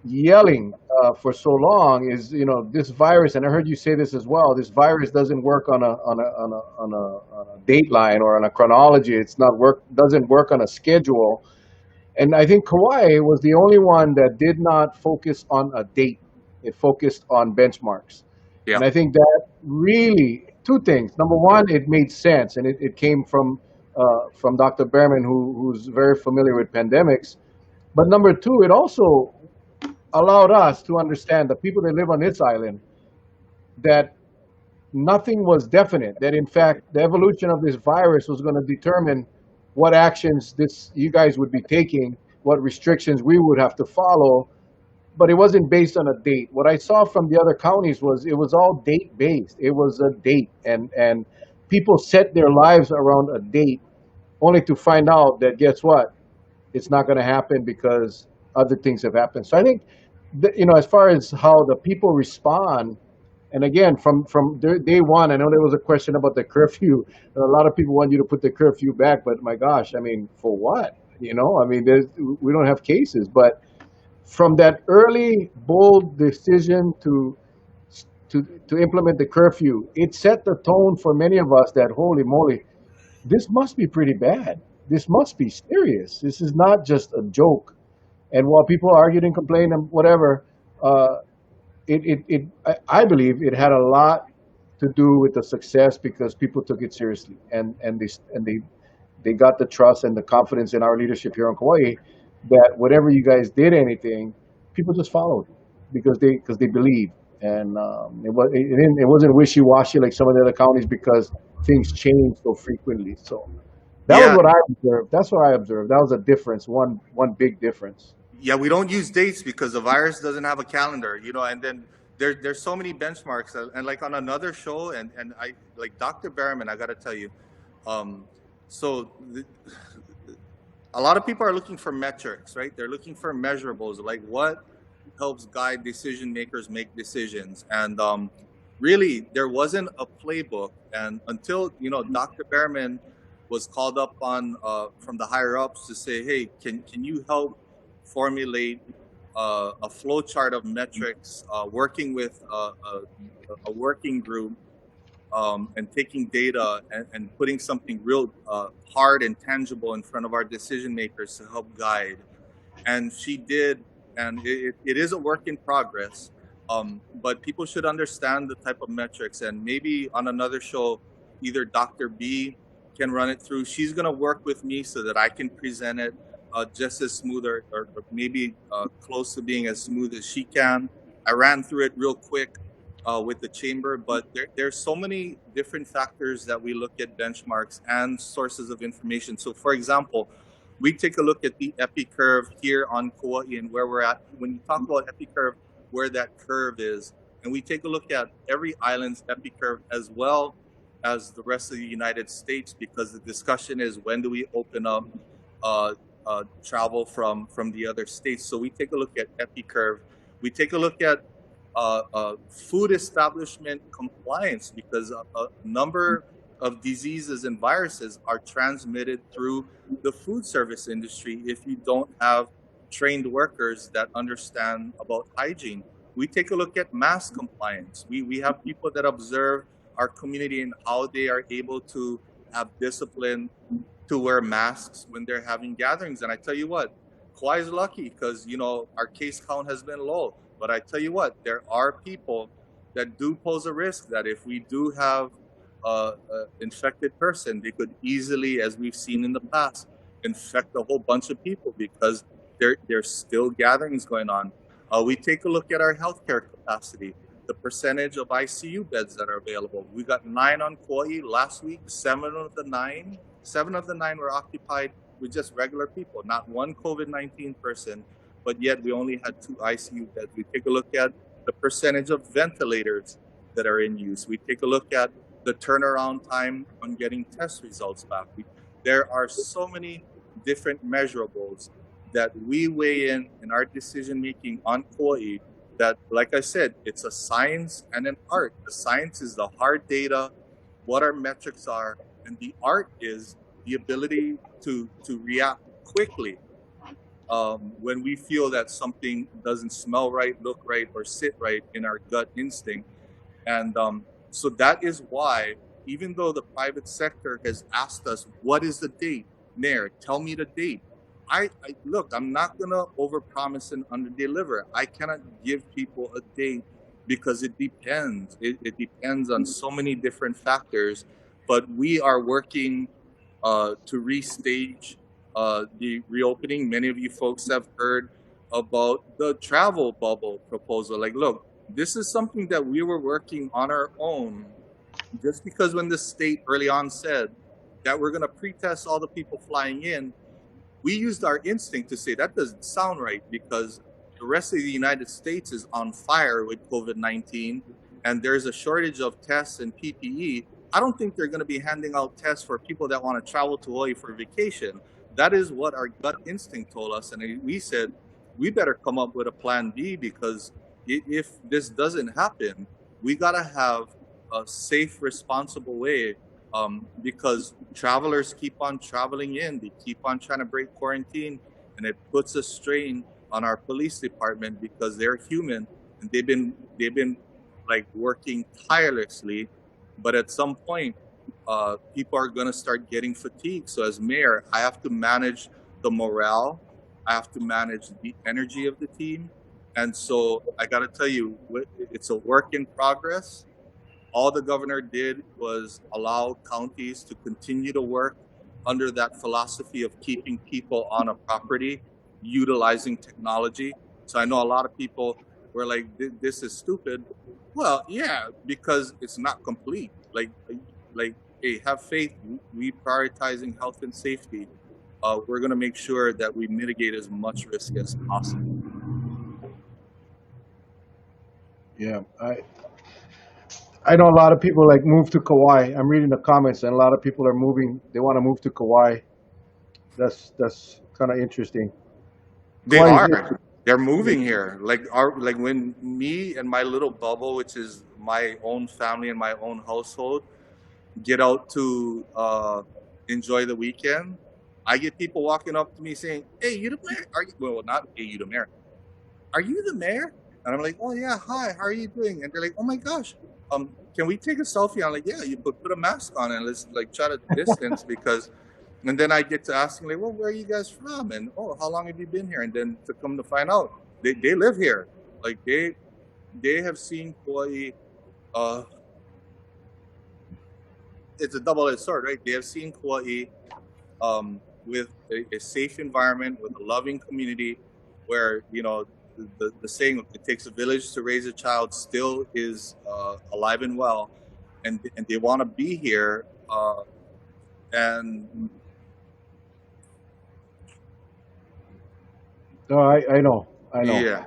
yelling for so long is, you know, this virus, and I heard you say this as well, this virus doesn't work on a dateline or on a chronology. It's not work doesn't work on a schedule. And I think Kauai was the only one that did not focus on a date. It focused on benchmarks. Yeah. And I think that really, two things. Number one, it made sense, and it came from Dr. Behrman, who's very familiar with pandemics. But number two, it also allowed us to understand, the people that live on this island, that nothing was definite. That in fact, the evolution of this virus was going to determine what actions this you guys would be taking, what restrictions we would have to follow. But it wasn't based on a date. What I saw from the other counties was it was all date based. It was a date, and people set their lives around a date, only to find out that guess what, it's not going to happen because other things have happened. So I think, you know, as far as how the people respond, and again, from day one, I know there was a question about the curfew. A lot of people want you to put the curfew back, but my gosh, I mean, for what? You know, I mean, we don't have cases, but from that early bold decision to implement the curfew, it set the tone for many of us that holy moly, this must be pretty bad. This must be serious. This is not just a joke. And while people argued and complained and whatever, I believe it had a lot to do with the success because people took it seriously, and they got the trust and the confidence in our leadership here in Kauai that whatever you guys did, anything, people just followed because they believed. And it wasn't wishy washy like some of the other counties because things change so frequently. So that was Yeah. what I observed. That's what I observed. That was a difference. One big difference. Yeah, we don't use dates because the virus doesn't have a calendar, you know, and then there's so many benchmarks and like on another show and I like Dr. Berriman, I got to tell you, um, so the, a lot of people are looking for metrics, right? They're looking for measurables, like what helps guide decision makers make decisions. And really, there wasn't a playbook. And until, you know, Dr. Behrman was called up on from the higher ups to say, hey, can you help formulate a flow chart of metrics, working with a working group, and taking data and putting something real hard and tangible in front of our decision makers to help guide. And she did, and it is a work in progress. But people should understand the type of metrics, and maybe on another show, either Dr. B can run it through. She's gonna work with me so that I can present it just as smooth, or maybe close to being as smooth as she can. I ran through it real quick with the chamber, but there's so many different factors that we look at benchmarks and sources of information. So, for example, we take a look at the epi curve here on Kauai and where we're at. When you talk about epi curve, where that curve is, and we take a look at every island's epi curve as well as the rest of the United States, because the discussion is when do we open up travel from the other states. So we take a look at epi curve. We take a look at food establishment compliance, because a number of diseases and viruses are transmitted through the food service industry if you don't have trained workers that understand about hygiene. We take a look at mask compliance. We have people that observe our community and how they are able to have discipline to wear masks when they're having gatherings. And I tell you what, Kauai is lucky because, our case count has been low. But I tell you what, there are people that do pose a risk that if we do have an infected person, they could easily, as we've seen in the past, infect a whole bunch of people because there's still gatherings going on. We take a look at our healthcare capacity, the percentage of ICU beds that are available. We got 9 on Kauai last week. 7 of the 9 were occupied with just regular people, not one COVID-19 person, but yet we only had 2 ICU beds. We take a look at the percentage of ventilators that are in use. We take a look at the turnaround time on getting test results back. There are so many different measurables that we weigh in our decision making on Kauai that, like I said, it's a science and an art. The science is the hard data, what our metrics are, and the art is the ability to react quickly when we feel that something doesn't smell right, look right, or sit right in our gut instinct. And so that is why, even though the private sector has asked us, what is the date? Mayor, tell me the date. Look, I'm not going to overpromise and underdeliver. I cannot give people a date because it depends. It depends on so many different factors. But we are working to restage the reopening. Many of you folks have heard about the travel bubble proposal. Like, look, this is something that we were working on our own just because when the state early on said that we're going to pre-test all the people flying in, we used our instinct to say that doesn't sound right because the rest of the United States is on fire with COVID-19 and there's a shortage of tests and PPE. I don't think they're going to be handing out tests for people that want to travel to Hawaii for vacation. That is what our gut instinct told us. And we said, we better come up with a plan B because if this doesn't happen, we got to have a safe, responsible way because travelers keep on traveling in, they keep on trying to break quarantine, and it puts a strain on our police department because they're human and they've been like working tirelessly, but at some point people are going to start getting fatigued. So as mayor, I have to manage the morale, I have to manage the energy of the team, and so I got to tell you, it's a work in progress. All the governor did was allow counties to continue to work under that philosophy of keeping people on a property, utilizing technology. So I know a lot of people were like, this is stupid. Well, yeah, because it's not complete. Like, hey, have faith. We prioritizing health and safety. We're going to make sure that we mitigate as much risk as possible. Yeah, I know a lot of people like move to Kauai. I'm reading the comments, and a lot of people are moving. They want to move to Kauai. That's kind of interesting. They Kauai is are. They're moving here. Like when me and my little bubble, which is my own family and my own household, get out to enjoy the weekend, I get people walking up to me saying, "Hey, you the mayor? Are you?" Well, not "Hey, you the mayor." Are you the mayor? And I'm like, "Oh yeah, hi. How are you doing?" And they're like, "Oh my gosh, can we take a selfie?" I'm like, "Yeah, you put a mask on and let's like try to distance because." And then I get to asking like, "Well, where are you guys from?" And, "Oh, how long have you been here?" And then to come to find out, they live here. Like they have seen Kauai. Uh, it's a double-edged sword, right? They have seen Kauai with a safe environment, with a loving community, where the saying "it takes a village to raise a child" still is alive and well, and they want to be here. And No, I know, I know. yeah,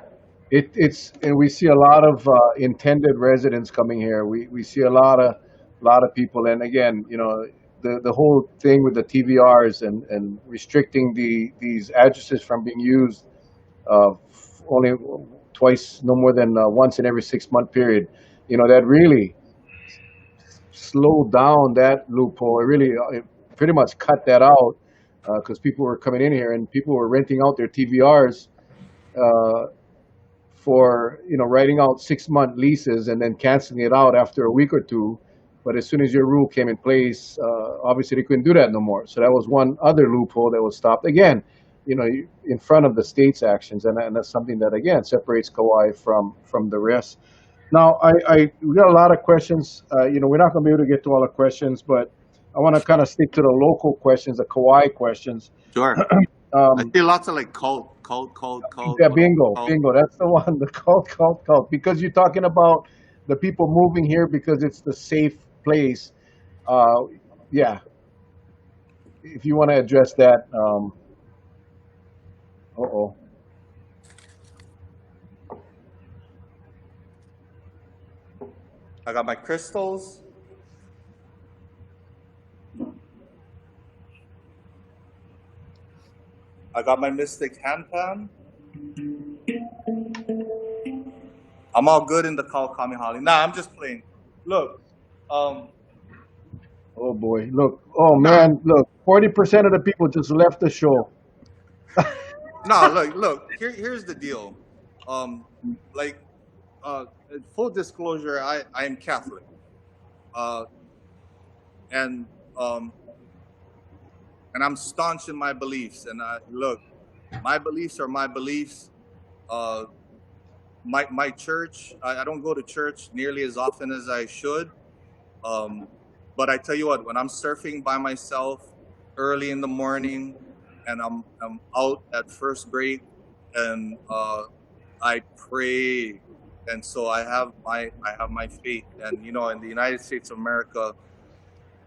It's and we see a lot of intended residents coming here. We see a lot of people, and again, the whole thing with the TVRs and restricting these addresses from being used only twice, no more than once in every 6 month period. That really slowed down that loophole. It pretty much cut that out because people were coming in here and people were renting out their TVRs. Uh, for writing out 6 month leases and then canceling it out after a week or two. But as soon as your rule came in place, obviously they couldn't do that no more. So that was one other loophole that was stopped again. In front of the state's actions, and that's something that again separates Kauai from the rest. Now, we got a lot of questions. We're not going to be able to get to all the questions, but I want to kind of stick to the local questions, the Kauai questions. sure. I Um, see lots of like cult. Yeah, bingo. That's the one. The cult. Because you're talking about the people moving here because it's the safe place. Uh, yeah. If you want to address that. Uh-oh. I got my crystals. I got my Mystic handpan. I'm all good in the Kawakami Holly. Nah, I'm just playing. Look, um, Oh boy. Look. Oh nah, man. Look. 40% of the people just left the show. nah. Look. Here's the deal. Um, like, uh, full disclosure, I am Catholic. Uh, and um, and I'm staunch in my beliefs. And look, my beliefs are my beliefs. Uh, my church, I don't go to church nearly as often as I should. Um, but I tell you what, when I'm surfing by myself early in the morning, and I'm out at first break, and I pray, and so I have my faith, and in the United States of America,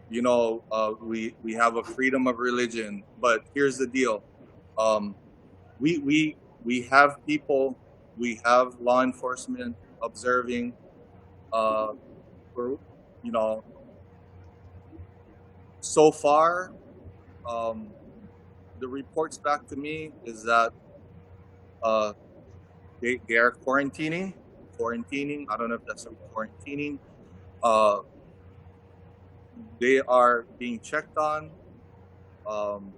we have a freedom of religion. But here's the deal: um, we have people, we have law enforcement observing. Uh, for you know, so far, um, the reports back to me is that uh, they are quarantining. Quarantining. I don't know if that's a quarantining. Uh, they are being checked on. Um,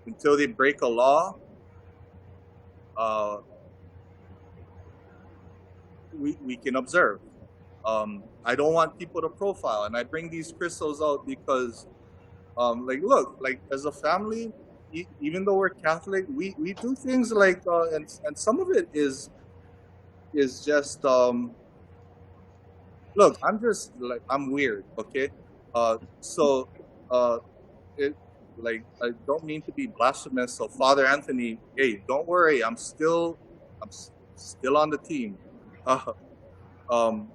until they break a law, uh, we can observe. I don't want people to profile, and I bring these crystals out because, like, look, like as a family, even though we're Catholic, we do things like, and some of it is just, look, I'm just like I'm weird, okay? So, uh, it like I don't mean to be blasphemous. So, Father Anthony, hey, don't worry, I'm still on the team. Uh, um,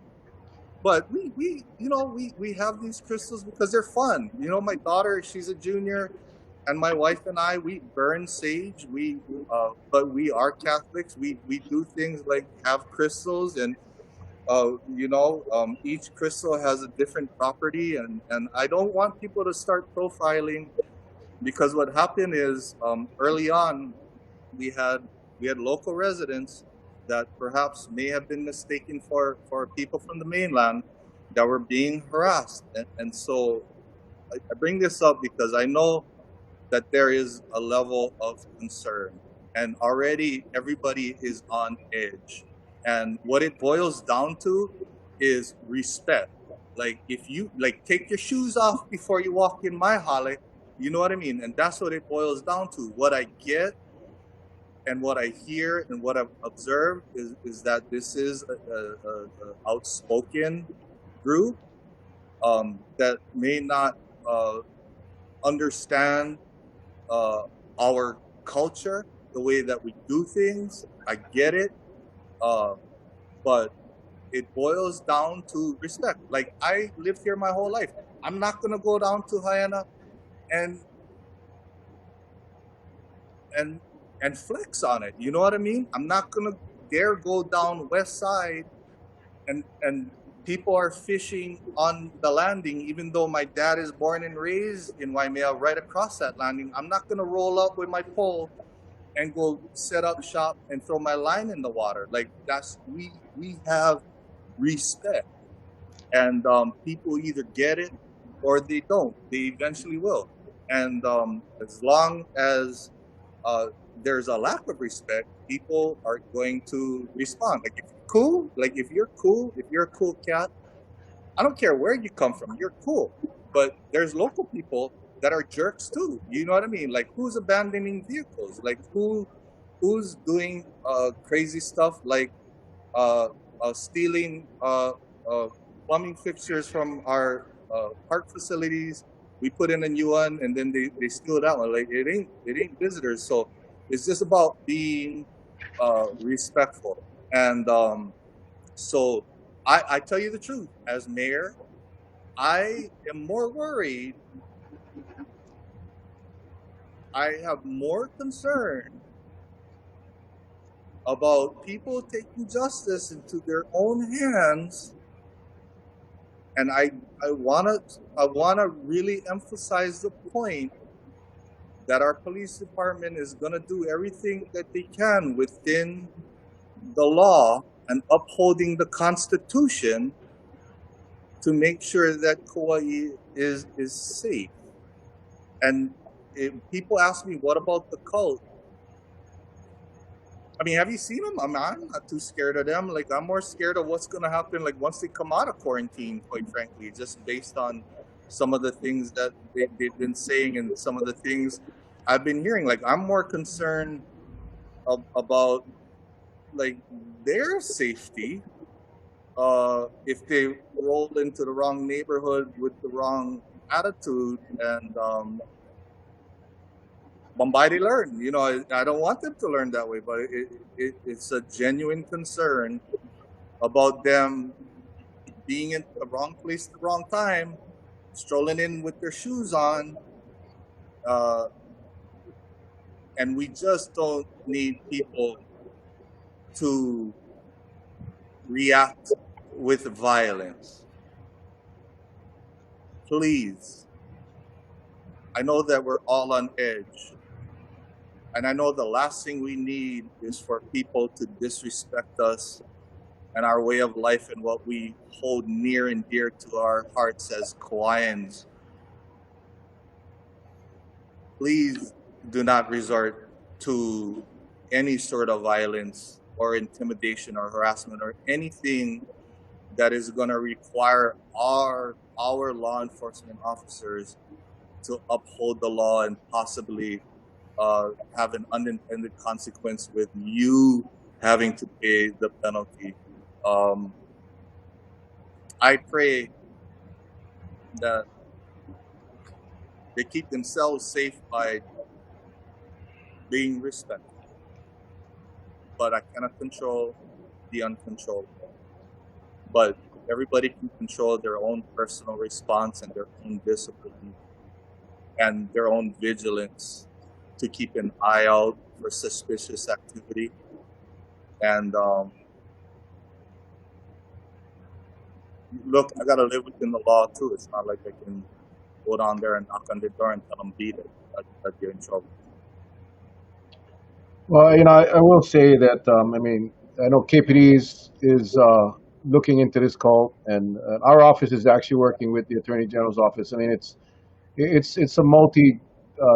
but we have these crystals because they're fun. My daughter, she's a junior, and my wife and I, we burn sage. But we are Catholics. We do things like have crystals, and each crystal has a different property, and I don't want people to start profiling, because what happened is, early on, we had we had local residents that perhaps may have been mistaken for people from the mainland that were being harassed, and so I bring this up because I know that there is a level of concern, and already everybody is on edge. And what it boils down to is respect. Like, if you like, take your shoes off before you walk in my holly, you know what I mean? And that's what it boils down to. What I get, And what I hear and what I've observed is that this is a outspoken group that may not uh, understand uh, our culture, the way that we do things. I get it, uh, but it boils down to respect. Like I lived here my whole life. I'm not gonna go down to Hyena and and and flex on it. You know what I mean? I'm not gonna dare go down West Side and people are fishing on the landing, even though my dad is born and raised in Waimea, right across that landing. I'm not gonna roll up with my pole and go set up shop and throw my line in the water. Like that's we have respect, and people either get it or they don't. They eventually will, and as long as uh, there's a lack of respect, people are going to respond. Like if you're cool, if you're a cool cat, I don't care where you come from, you're cool. But there's local people that are jerks too. You know what I mean? Like who's abandoning vehicles? Like who's doing crazy stuff like stealing uh, plumbing fixtures from our park facilities. We put in a new one, and then they steal that one. Like it ain't visitors. So it's just about being respectful. And so I tell you the truth, as mayor, I am more worried. I have more concern about people taking justice into their own hands, and I wanna really emphasize the point that our police department is gonna do everything that they can within the law and upholding the Constitution to make sure that Kauai is safe. And if people ask me, what about the cult? I mean, have you seen them? I'm not too scared of them. Like, I'm more scared of what's going to happen, like, once they come out of quarantine, quite frankly, just based on some of the things that they've been saying and some of the things I've been hearing. Like, I'm more concerned about, like, their safety if they roll into the wrong neighborhood with the wrong attitude and Bombay learn. You know, I don't want them to learn that way, but it's a genuine concern about them being in the wrong place at the wrong time, strolling in with their shoes on, uh, and we just don't need people to react with violence. Please, I know that we're all on edge. And I know the last thing we need is for people to disrespect us and our way of life and what we hold near and dear to our hearts as Kauaians. Please do not resort to any sort of violence or intimidation or harassment or anything that is going to require our law enforcement officers to uphold the law and possibly have an unintended consequence with you having to pay the penalty. Um, I pray that they keep themselves safe by being respectful, but I cannot control the uncontrollable. But everybody can control their own personal response and their own discipline and their own vigilance to keep an eye out for suspicious activity. And look, I gotta live within the law too. It's not like I can go down there and knock on the door and tell them beat it. I'd get in trouble. Well, I will say that I mean, I know KPD is looking into this cult, and our office is actually working with the Attorney General's office. I mean, it's a multi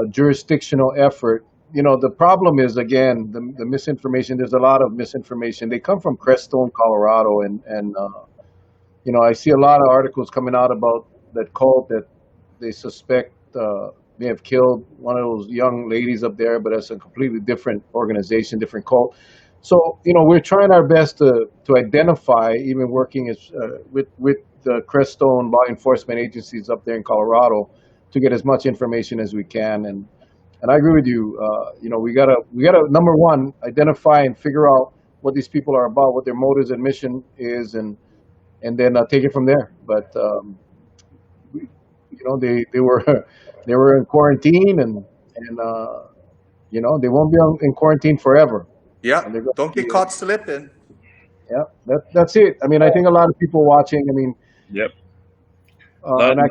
jurisdictional effort. The problem is, again, the misinformation. There's a lot of misinformation. They come from Crestone, Colorado, and I see a lot of articles coming out about that cult that they suspect may have killed one of those young ladies up there, but that's a completely different organization, different cult. So we're trying our best to identify, even working with the Crestone law enforcement agencies up there in Colorado, to get as much information as we can. And I agree with you. We gotta number one identify and figure out what these people are about, what their motives and mission is, and then take it from there. But they were they were in quarantine, and they won't be in quarantine forever. Yeah, And they're going don't to be get caught slipping. yeah. That's it. I mean, I think a lot of people watching. I mean, Yep. Lot, and I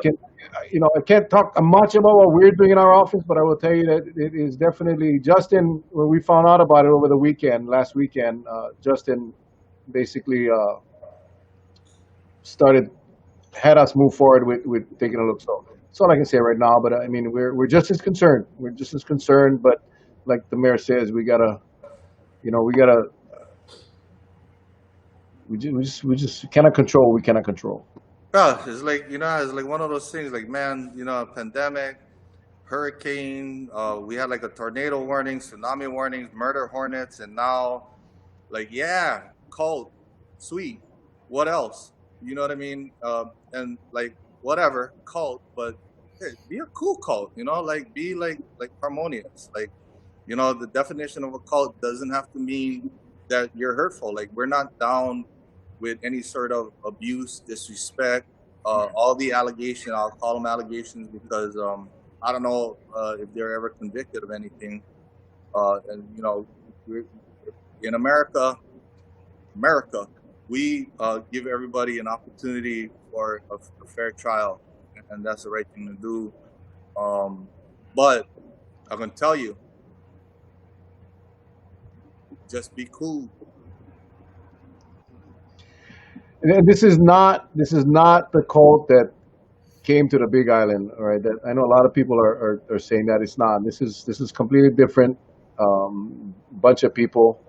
can't talk much about what we're doing in our office, but I will tell you that it is definitely Justin. When we found out about it over the weekend, last weekend, Justin basically had us move forward with taking a look. So that's all I can say right now. But I mean, we're just as concerned. We're just as concerned. But like the mayor says, we gotta, we gotta, we just cannot control what we cannot control. Yeah, it's like one of those things. Like, man, a pandemic, hurricane. We had like a tornado warning, tsunami warnings, murder hornets, and now, like, yeah, cold, sweet. What else? You know what I mean? And like whatever cult, but hey, be a cool cult. Like be like harmonious. Like, the definition of a cult doesn't have to mean that you're hurtful. Like, we're not down with any sort of abuse, disrespect, all the allegations. I'll call them allegations because I don't know if they're ever convicted of anything. And we're, in America, we give everybody an opportunity for a fair trial, and that's the right thing to do. But I'm gonna tell you, just be cool. And this is not the cult that came to the Big Island. All right, that I know a lot of people are saying that it's not. This is completely different. Bunch of people,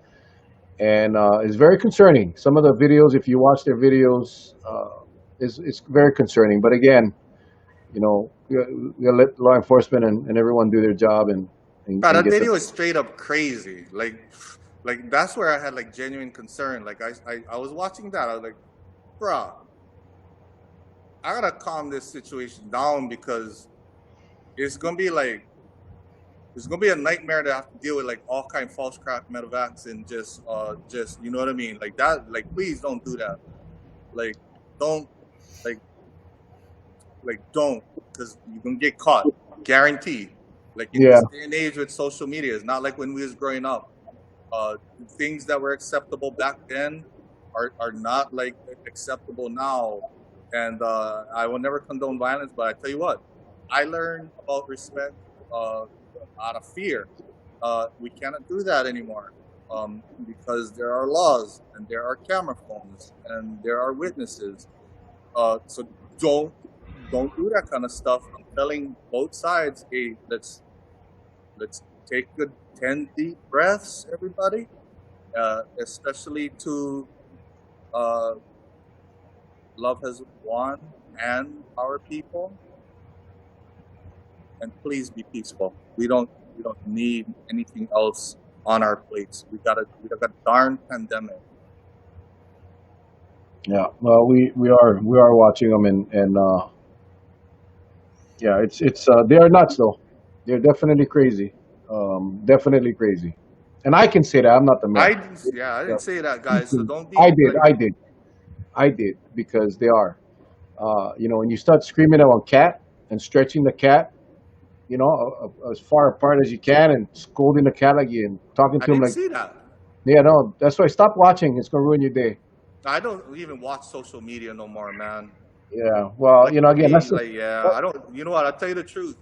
and it's very concerning. Some of the videos, if you watch their videos, it's very concerning. But again, we gotta let law enforcement and everyone do their job Bro, and that get video is straight up crazy. Like that's where I had like genuine concern. Like I was watching that. I was like, bruh, I gotta calm this situation down because it's gonna be a nightmare to have to deal with like all kind of false crap medevacs and just you know what I mean? Like that, like please don't do that. Like don't like don't, because you're gonna get caught. Guaranteed. Like in yeah. this day and age with social media, it's not like when we was growing up. Things that were acceptable back then are not like acceptable now. And I will never condone violence, but I tell you what, I learned about respect out of fear. We cannot do that anymore because there are laws and there are camera phones and there are witnesses. So don't do that kind of stuff. I'm telling both sides, hey, let's take a 10 deep breaths, everybody, especially to love has won and our people, and please be peaceful. We don't need anything else on our plates. We got a darn pandemic. Yeah, well, we are watching them, and yeah, it's they are nuts though. They're definitely crazy, definitely crazy. And I can say that I'm not the I mayor. didn't, yeah, I didn't say that, guys. So don't I be did, like, I did because they are. When you start screaming at a cat and stretching the cat, as far apart as you can, and scolding the cat like you and talking I to him didn't like, see that. yeah, no, that's why stop watching. It's gonna ruin your day. I don't even watch social media no more, man. Yeah, well, Like again, me, that's like yeah, I don't. You know what? I'll tell you the truth.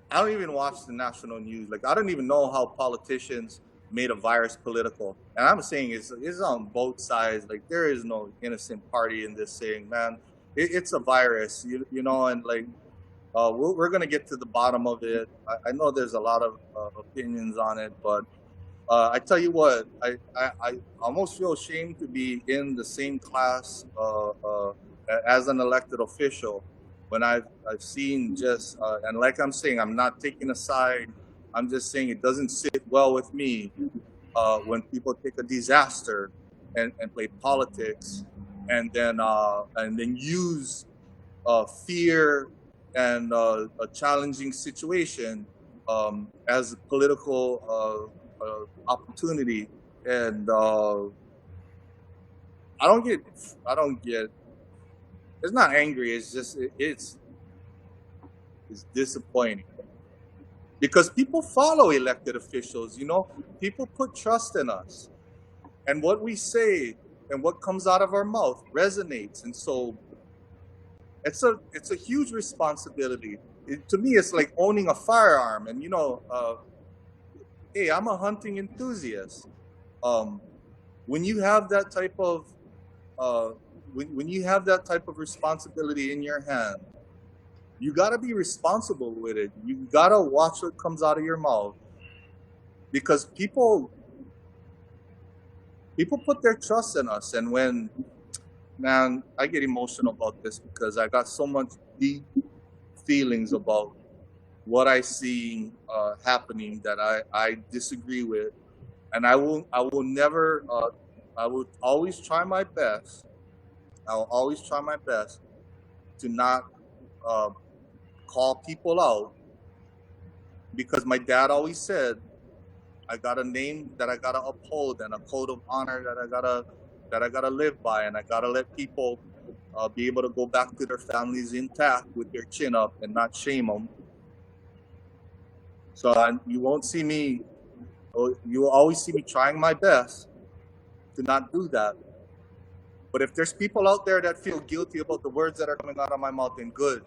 I don't even watch the national news. Like I don't even know how politicians made a virus political. And I'm saying it's on both sides. Like there is no innocent party in this thing, man. It's a virus, and like we're gonna get to the bottom of it. I know there's a lot of opinions on it, but I tell you what, I almost feel ashamed to be in the same class as an elected official when I've seen just and like I'm saying, I'm not taking a side. I'm just saying it doesn't sit well with me when people take a disaster and play politics and then use fear and a challenging situation as a political opportunity. And I don't get, I don't get. It's not angry. It's just it's disappointing because people follow elected officials. You know, people put trust in us, and what we say and what comes out of our mouth resonates, and so it's a huge responsibility. To me, it's like owning a firearm, and hey, I'm a hunting enthusiast. Um, when you have that type of uh, when you have that type of responsibility in your hand, you got to be responsible with it. You got to watch what comes out of your mouth because people put their trust in us, and when man, I get emotional about this because I got so much deep feelings about what I see happening that I disagree with, and I will never I will always try my best. I'll always try my best to not uh, call people out because my dad always said I got a name that I gotta uphold and a code of honor that I gotta live by, and I gotta let people be able to go back to their families intact with their chin up and not shame them. So you won't see me. You will always see me trying my best to not do that. But if there's people out there that feel guilty about the words that are coming out of my mouth, then good,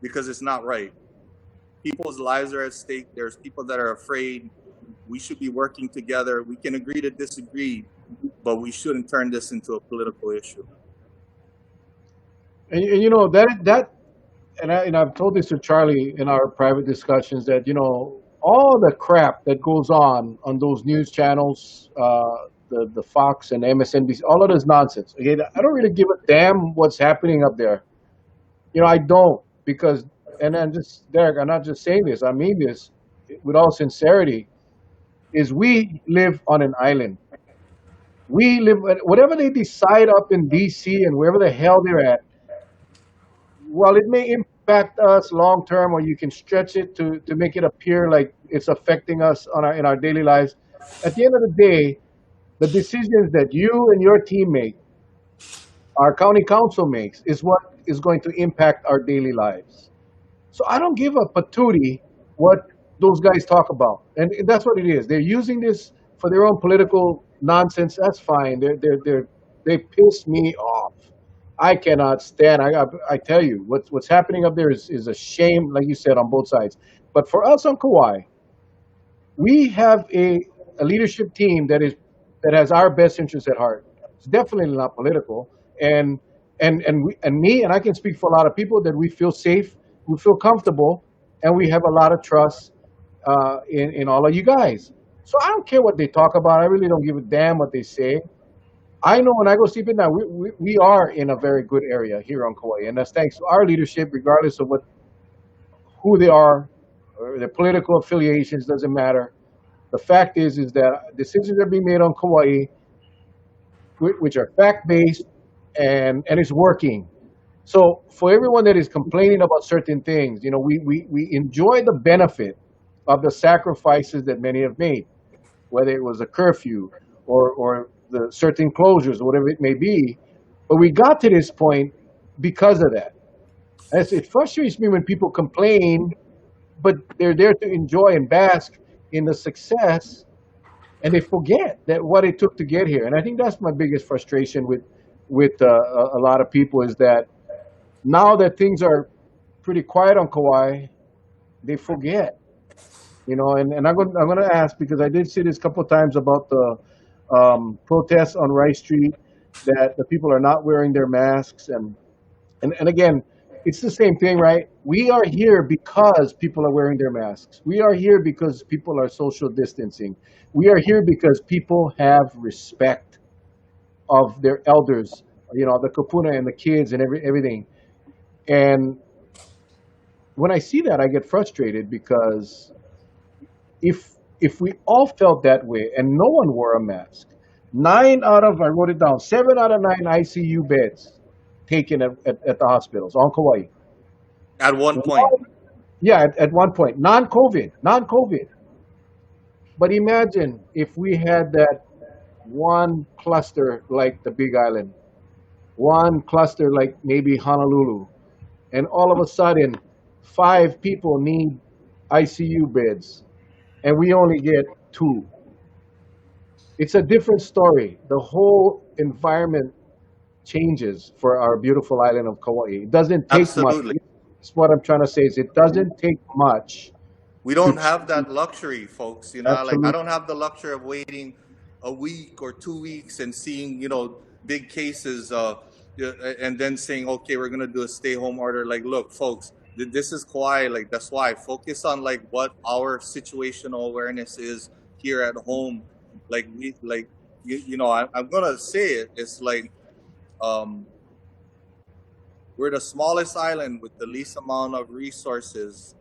because it's not right. People's lives are at stake. There's people that are afraid. We should be working together. We can agree to disagree, but we shouldn't turn this into a political issue. And you know and I've told this to Charlie in our private discussions that all the crap that goes on those news channels, the Fox and MSNBC, all of this nonsense. Okay, I don't really give a damn what's happening up there. I don't because, and I'm just Derek. I'm not just saying this. I mean this with all sincerity. Is we live on an island. We live whatever they decide up in D.C. and wherever the hell they're at. While it may impact us long term, or you can stretch it to make it appear like it's affecting us in our daily lives, at the end of the day, the decisions that you and your team make, our county council makes, is what is going to impact our daily lives. So I don't give a patootie what those guys talk about, and that's what it is. They're using this for their own political nonsense. That's fine. They piss me off. I cannot stand. I tell you, what's happening up there is a shame, like you said, on both sides. But for us on Kauai, we have a leadership team that has our best interests at heart. It's definitely not political, and me, and I can speak for a lot of people that we feel safe, we feel comfortable, and we have a lot of trust in all of you guys. So I don't care what they talk about. I really don't give a damn what they say. I know when I go sleep at night, we are in a very good area here on Kauai, and that's thanks to our leadership, regardless of who they are, or their political affiliations, doesn't matter. The fact is that decisions are being made on Kauai, which are fact based, and it's working. So for everyone that is complaining about certain things, we enjoy the benefit of the sacrifices that many have made, whether it was a curfew or the certain closures or whatever it may be. But we got to this point because of that. It frustrates me when people complain, but they're there to enjoy and bask in the success, and they forget that what it took to get here. And I think that's my biggest frustration with a lot of people is that now that things are pretty quiet on Kauai, they forget. And I'm going to ask, because I did see this a couple of times about the protests on Rice Street, that the people are not wearing their masks, and again, it's the same thing, right? We are here because people are wearing their masks. We are here because people are social distancing. We are here because people have respect of their elders, the kapuna and the kids and everything. And when I see that, I get frustrated because if we all felt that way and no one wore a mask, I wrote it down, 7 out of 9 ICU beds taken at the hospitals on Kauai. At one point. One, yeah, at one point, non-COVID. But imagine if we had that one cluster like the Big Island, one cluster like maybe Honolulu, and all of a sudden, 5 people need ICU beds, and we only get 2. It's a different story. The whole environment changes for our beautiful island of Kauai. It doesn't take much. Absolutely. That's what I'm trying to say is it doesn't take much We to don't have change. that luxury, folks. Like I Absolutely. don't have the luxury of waiting a week or 2 weeks and seeing, big cases, yeah, and then saying, okay, we're gonna do a stay home order. Like, look, folks, this is Kauai. Like, that's why focus on like what our situational awareness is here at home. Like I'm gonna say it. It's like um, we're the smallest island with the least amount of resources.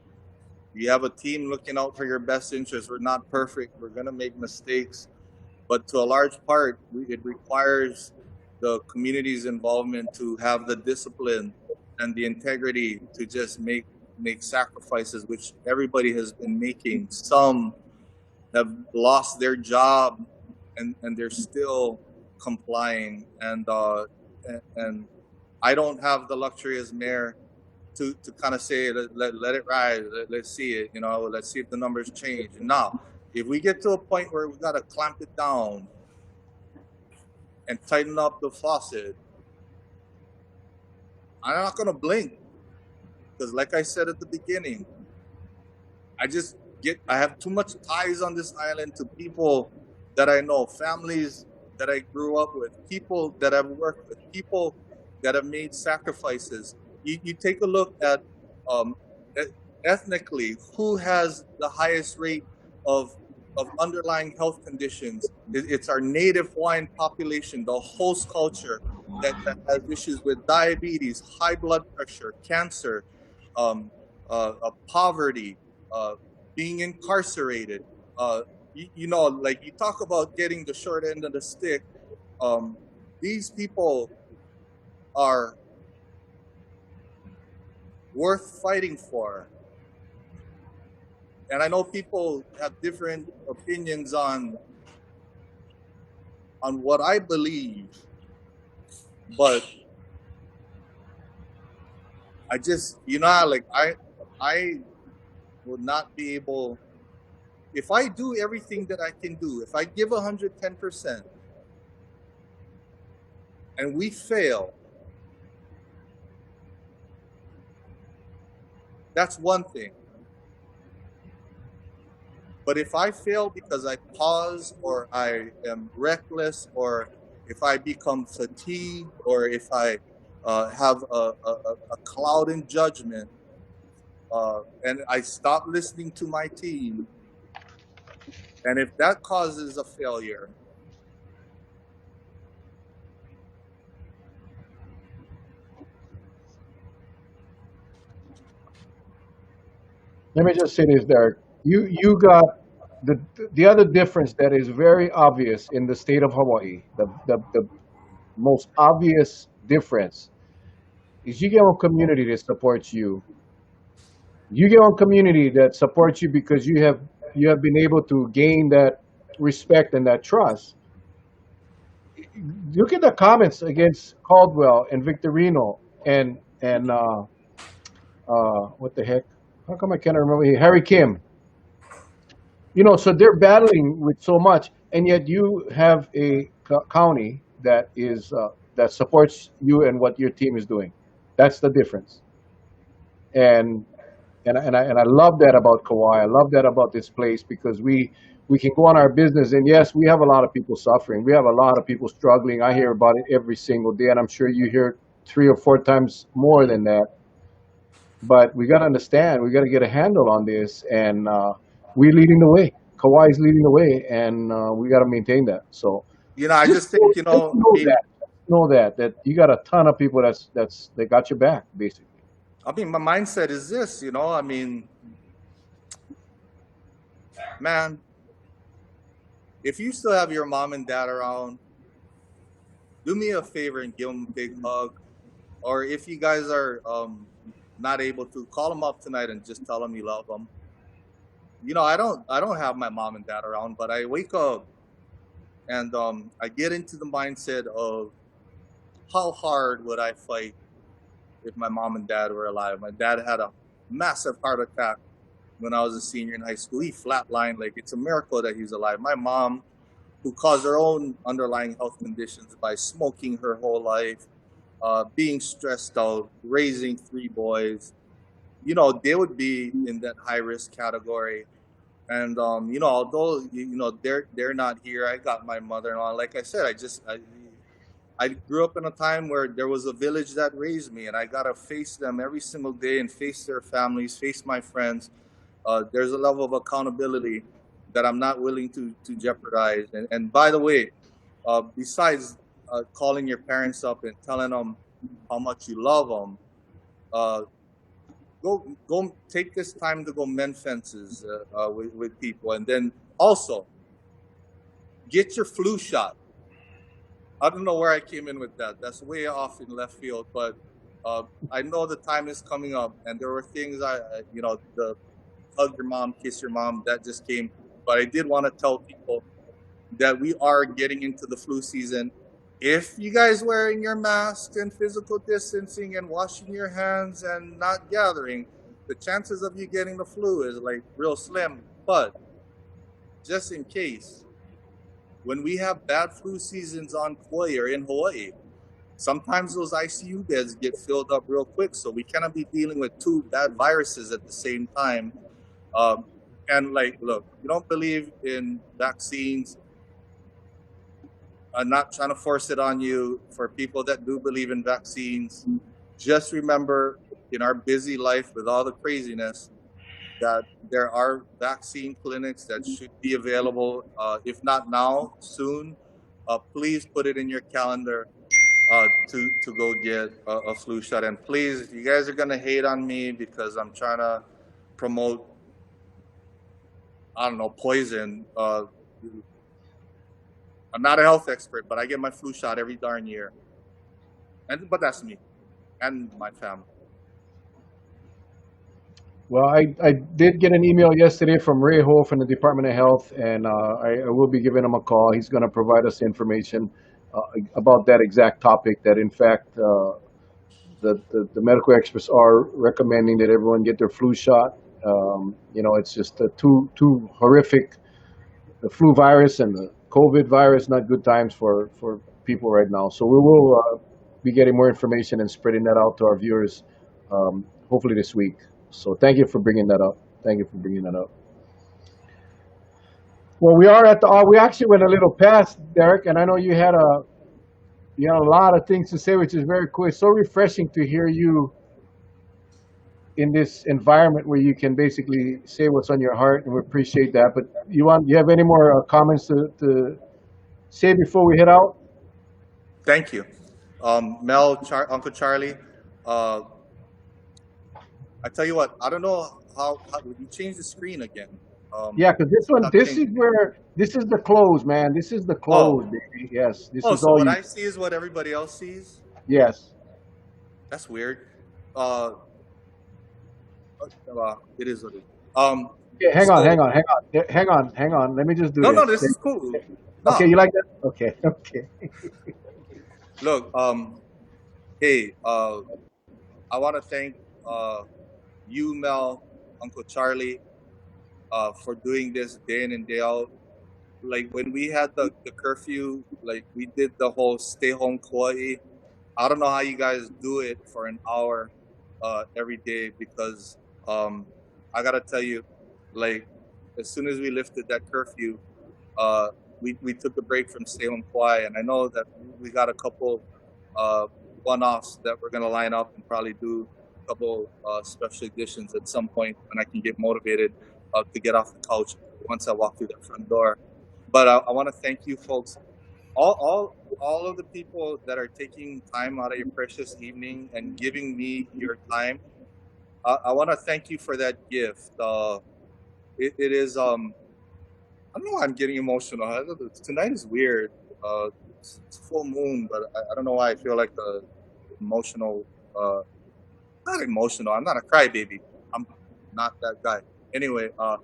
You have a team looking out for your best interests. We're not perfect. We're gonna make mistakes, but to a large part, it requires the community's involvement to have the discipline and the integrity to just make sacrifices, which everybody has been making. Some have lost their job, and they're still complying. And I don't have the luxury as mayor to kind of say let it rise, let's see it, let's see if the numbers change. And now, if we get to a point where we got to clamp it down and tighten up the faucet, I'm not gonna blink because, like I said at the beginning, I have too much ties on this island to people that I know, families that I grew up with, people that I've worked with, people that have made sacrifices. You take a look at um, e- ethnically who has the highest rate of underlying health conditions. It's our native Hawaiian population, the host culture that has issues with diabetes, high blood pressure, cancer, um, poverty, uh, being incarcerated. Like you talk about getting the short end of the stick. Um, these people are worth fighting for. And I know people have different opinions on what I believe, but I just like I would not be able, if I do everything that I can do, if I give 110% and we fail, that's one thing. But if I fail because I pause or I am reckless or if I become fatigued or if I have a cloud in judgment and I stop listening to my team, and if that causes a failure, Let me just say this, Derek. You got the the other difference that is very obvious in the state of Hawaii. The most obvious difference is you get a community that supports you. You get a community that supports you because you have been able to gain that respect and that trust. Look at the comments against Caldwell and Victorino and what the heck? How come I can't remember? Harry Kim. So they're battling with so much, and yet you have a county that supports you and what your team is doing. That's the difference. And and I love that about Kauai. I love that about this place because we can go on our business, and yes, we have a lot of people suffering. We have a lot of people struggling. I hear about it every single day, and I'm sure you hear 3 or 4 times more than that. But we got to understand, we got to get a handle on this, and we're leading the way. Kauai is leading the way, and we got to maintain that. So I just just think, know that, you got a ton of people they got your back, basically. I mean, my mindset is this, you know. I mean, man, if you still have your mom and dad around, do me a favor and give them a big hug. Or if you guys are not able to, call them up tonight and just tell them you love them. You know, I don't have my mom and dad around, but I wake up and I get into the mindset of how hard would I fight if my mom and dad were alive. My dad had a massive heart attack when I was a senior in high school. He flatlined. Like, it's a miracle that he's alive. My mom, who caused her own underlying health conditions by smoking her whole life, being stressed out, raising three boys, you know, they would be in that high risk category. And you know, although you know they're not here, I got my mother-in-law. Like I said, I grew up in a time where there was a village that raised me, and I gotta face them every single day and face their families, face my friends. There's a level of accountability that I'm not willing to jeopardize. And by the way, besides calling your parents up and telling them how much you love them, uh, go take this time to go mend fences with people, and then also get your flu shot. I don't know where I came in with that. That's way off in left field, but I know the time is coming up, and there were things you know, the hug your mom, kiss your mom, that just came. But I did want to tell people that we are getting into the flu season. If you guys wearing your mask and physical distancing and washing your hands and not gathering, the chances of you getting the flu is like real slim. But just in case, when we have bad flu seasons on Kauai or in Hawaii, sometimes those ICU beds get filled up real quick. So we cannot be dealing with two bad viruses at the same time. Um, and like, look, you don't believe in vaccines. I'm not trying to force it on you. For people that do believe in vaccines, just remember, in our busy life with all the craziness, that there are vaccine clinics that should be available. If not now, soon. Please put it in your calendar to go get a flu shot. And please, if you guys are gonna hate on me because I'm trying to promote, I don't know, poison. I'm not a health expert, but I get my flu shot every darn year. But that's me and my family. Well, I did get an email yesterday from Ray Ho from the Department of Health, and I will be giving him a call. He's going to provide us information about that exact topic. That in fact, the medical experts are recommending that everyone get their flu shot. You know, it's just two horrific, the flu virus and the COVID virus, not good times for people right now. So we will be getting more information and spreading that out to our viewers, hopefully this week. So thank you for bringing that up. Thank you for bringing that up. Well, we are at the. We actually went a little past, Derek, and I know you had a lot of things to say, which is very cool. It's so refreshing to hear you in this environment where you can basically say what's on your heart, and we appreciate that. But you have any more comments to say before we head out? Thank you, Mel, Uncle Charlie. Uh, I tell you what, I don't know how would you change the screen again? Yeah, because Not changing. this is the close, man. This is the Oh, close, baby. Yes, this oh, is so all what you. I see is what everybody else sees. Yes. That's weird. Uh, it is what it is. Okay, hang on, hang So on, hang on, hang on, hang on. Let me just do no, no, this. this is cool. Okay, No, you like that? Okay, okay. look, hey, I want to thank uh you, Mel, Uncle Charlie, for doing this day in and day out. Like when we had the curfew, like we did the whole stay home Kauai. I don't know how you guys do it for an hour every day because I gotta tell you, like as soon as we lifted that curfew, uh, we took a break from stay home Kauai, and I know that we got a couple uh, one-offs that we're gonna line up and probably do a couple special editions at some point when I can get motivated to get off the couch once I walk through that front door. But I want to thank you folks, all of the people that are taking time out of your precious evening and giving me your time. I want to thank you for that gift. It is I don't know why I'm getting emotional. Tonight is weird. It's full moon, but I don't know why I feel like the emotional. Not emotional. I'm not a crybaby. I'm not that guy. Anyway, uh,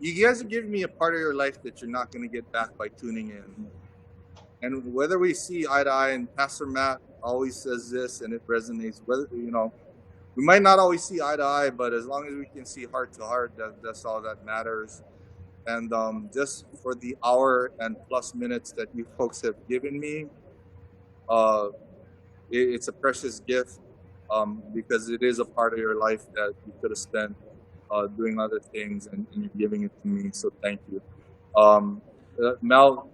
you guys are giving me a part of your life that you're not going to get back by tuning in. And whether we see eye to eye, and Pastor Matt always says this, and it resonates. Whether we might not always see eye to eye, but as long as we can see heart to heart, that's all that matters. And just for the hour and plus minutes that you folks have given me, uh, it's a precious gift because it is a part of your life that you could have spent doing other things, and you're giving it to me. So thank you. Mel,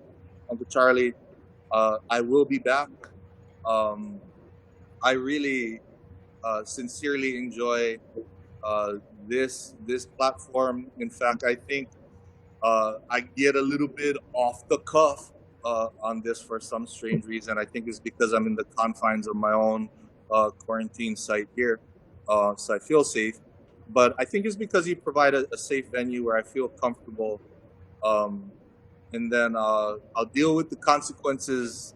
Uncle Charlie, I will be back. Um, I really sincerely enjoy uh, this platform. In fact, I think I get a little bit off the cuff on this for some strange reason. I think it's because I'm in the confines of my own quarantine site here, so I feel safe. But I think it's because you provide a safe venue where I feel comfortable, um, and then I'll deal with the consequences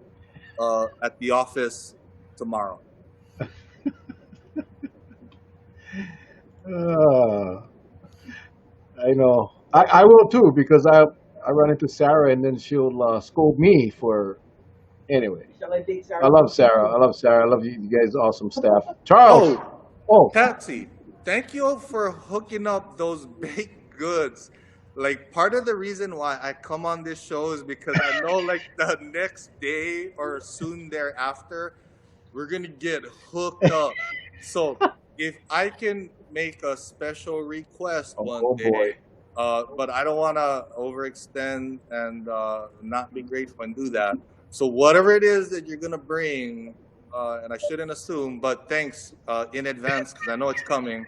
at the office tomorrow. Uh, I know. I will too because I run into Sarah and then she'll scold me for anyway. I love Sarah. I love Sarah. I love you, you guys. Awesome staff. Charles. Oh, Oh, Patsy, thank you for hooking up those baked goods. Like part of the reason why I come on this show is because I know like the next day or soon thereafter, we're gonna get hooked up. So if I can make a special request one oh boy. day, but I don't want to overextend and not be grateful and do that. So whatever it is that you're gonna bring, and I shouldn't assume, but thanks in advance because I know it's coming.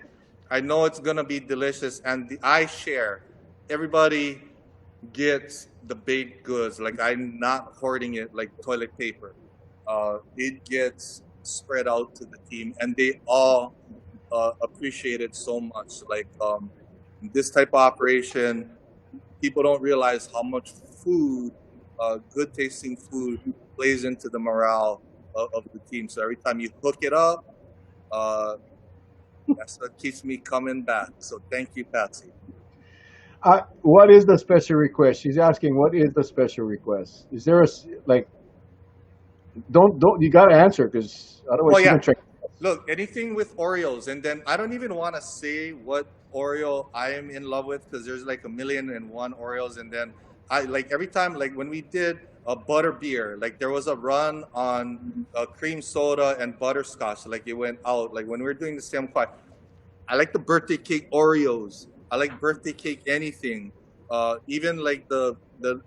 I know it's gonna be delicious, and I share. Everybody gets the baked goods. Like I'm not hoarding it like toilet paper. It gets spread out to the team, and they all appreciate it so much. Like this type of operation, people don't realize how much food, good tasting food, plays into the morale of the team. So every time you hook it up, uh, that's what keeps me coming back. So thank you, Patsy. What is the special request? She's asking, what is the special request? Is there like? Don't you gotta answer because otherwise Oh she's yeah, gonna try. look, anything with Oreos, and then I don't even want to say what Oreo I am in love with because there's like a million and one Oreos, and then I like every time like when we did a butter beer, like there was a run on cream soda and butterscotch, like it went out. Like when we were doing the stem quad, I like the birthday cake Oreos. I like birthday cake anything. Even like the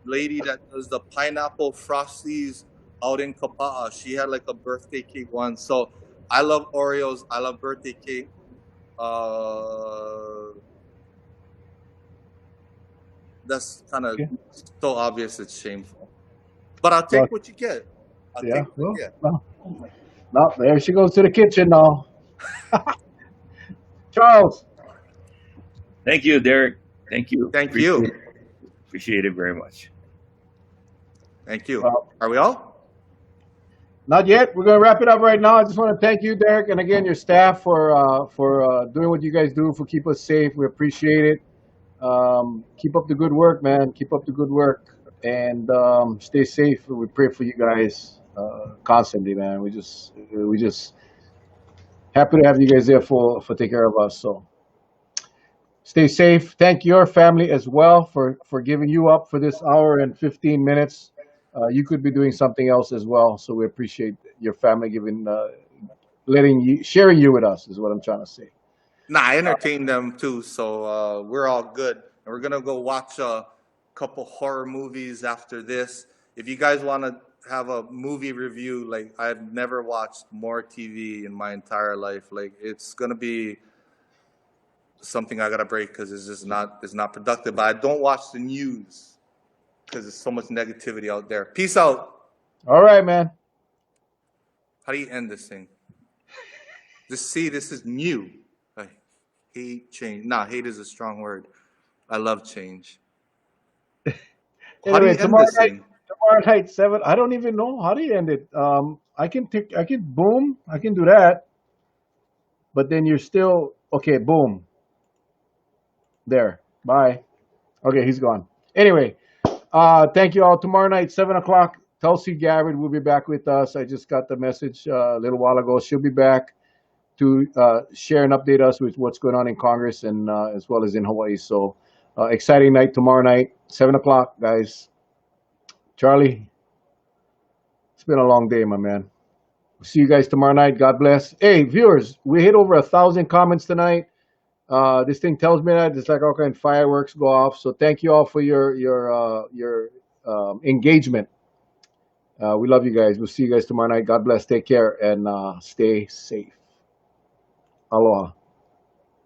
lady that does the pineapple frosties out in Kapa'a, she had like a birthday cake one. So I love Oreos. I love birthday cake. Uh, that's kind of Okay. so obvious. It's shameful. But I'll Well, take what you get. I'll yeah. take what Well, you get. no, no. There she goes to the kitchen now. Charles. Thank you, Derek. Thank you. Thank you. Appreciate it very much. Thank you. Well, Are we all? not yet. We're gonna wrap it up right now. I just want to thank you, Derek, and again your staff for doing what you guys do for keep us safe. We appreciate it. Keep up the good work, man. Keep up the good work, and stay safe. We pray for you guys constantly, man. We just happy to have you guys there for take care of us. So stay safe. Thank your family as well for giving you up for this hour and 15 minutes. You could be doing something else as well. So we appreciate your family giving, letting you, sharing you with us is what I'm trying to say. Nah, I entertain them too, so we're all good. And we're gonna go watch a couple horror movies after this. If you guys want to have a movie review, like I've never watched more TV in my entire life. Like it's gonna be something I gotta break because it's not productive. But I don't watch the news because there's so much negativity out there. Peace out. All right, man. How do you end this thing? This is new. I hate change. Nah, hate is a strong word. I love change. How do Anyway, you end this thing? tomorrow night 7. I don't even know how do you end it. I can boom. I can do that. But then you're still okay. Boom. There. Bye. Okay, he's gone. Anyway, thank you all. Tomorrow night, 7 o'clock. Tulsi Gabbard will be back with us. I just got the message a little while ago. She'll be back to share and update us with what's going on in Congress and as well as in Hawaii. So exciting night tomorrow night, 7 o'clock, guys. Charlie, it's been a long day, my man. See you guys tomorrow night. God bless. Hey, viewers, we hit over 1,000 comments tonight. This thing tells me that it's like all kind of fireworks go off. So thank you all for your engagement. We love you guys. We'll see you guys tomorrow night. God bless. Take care and stay safe. Aloha.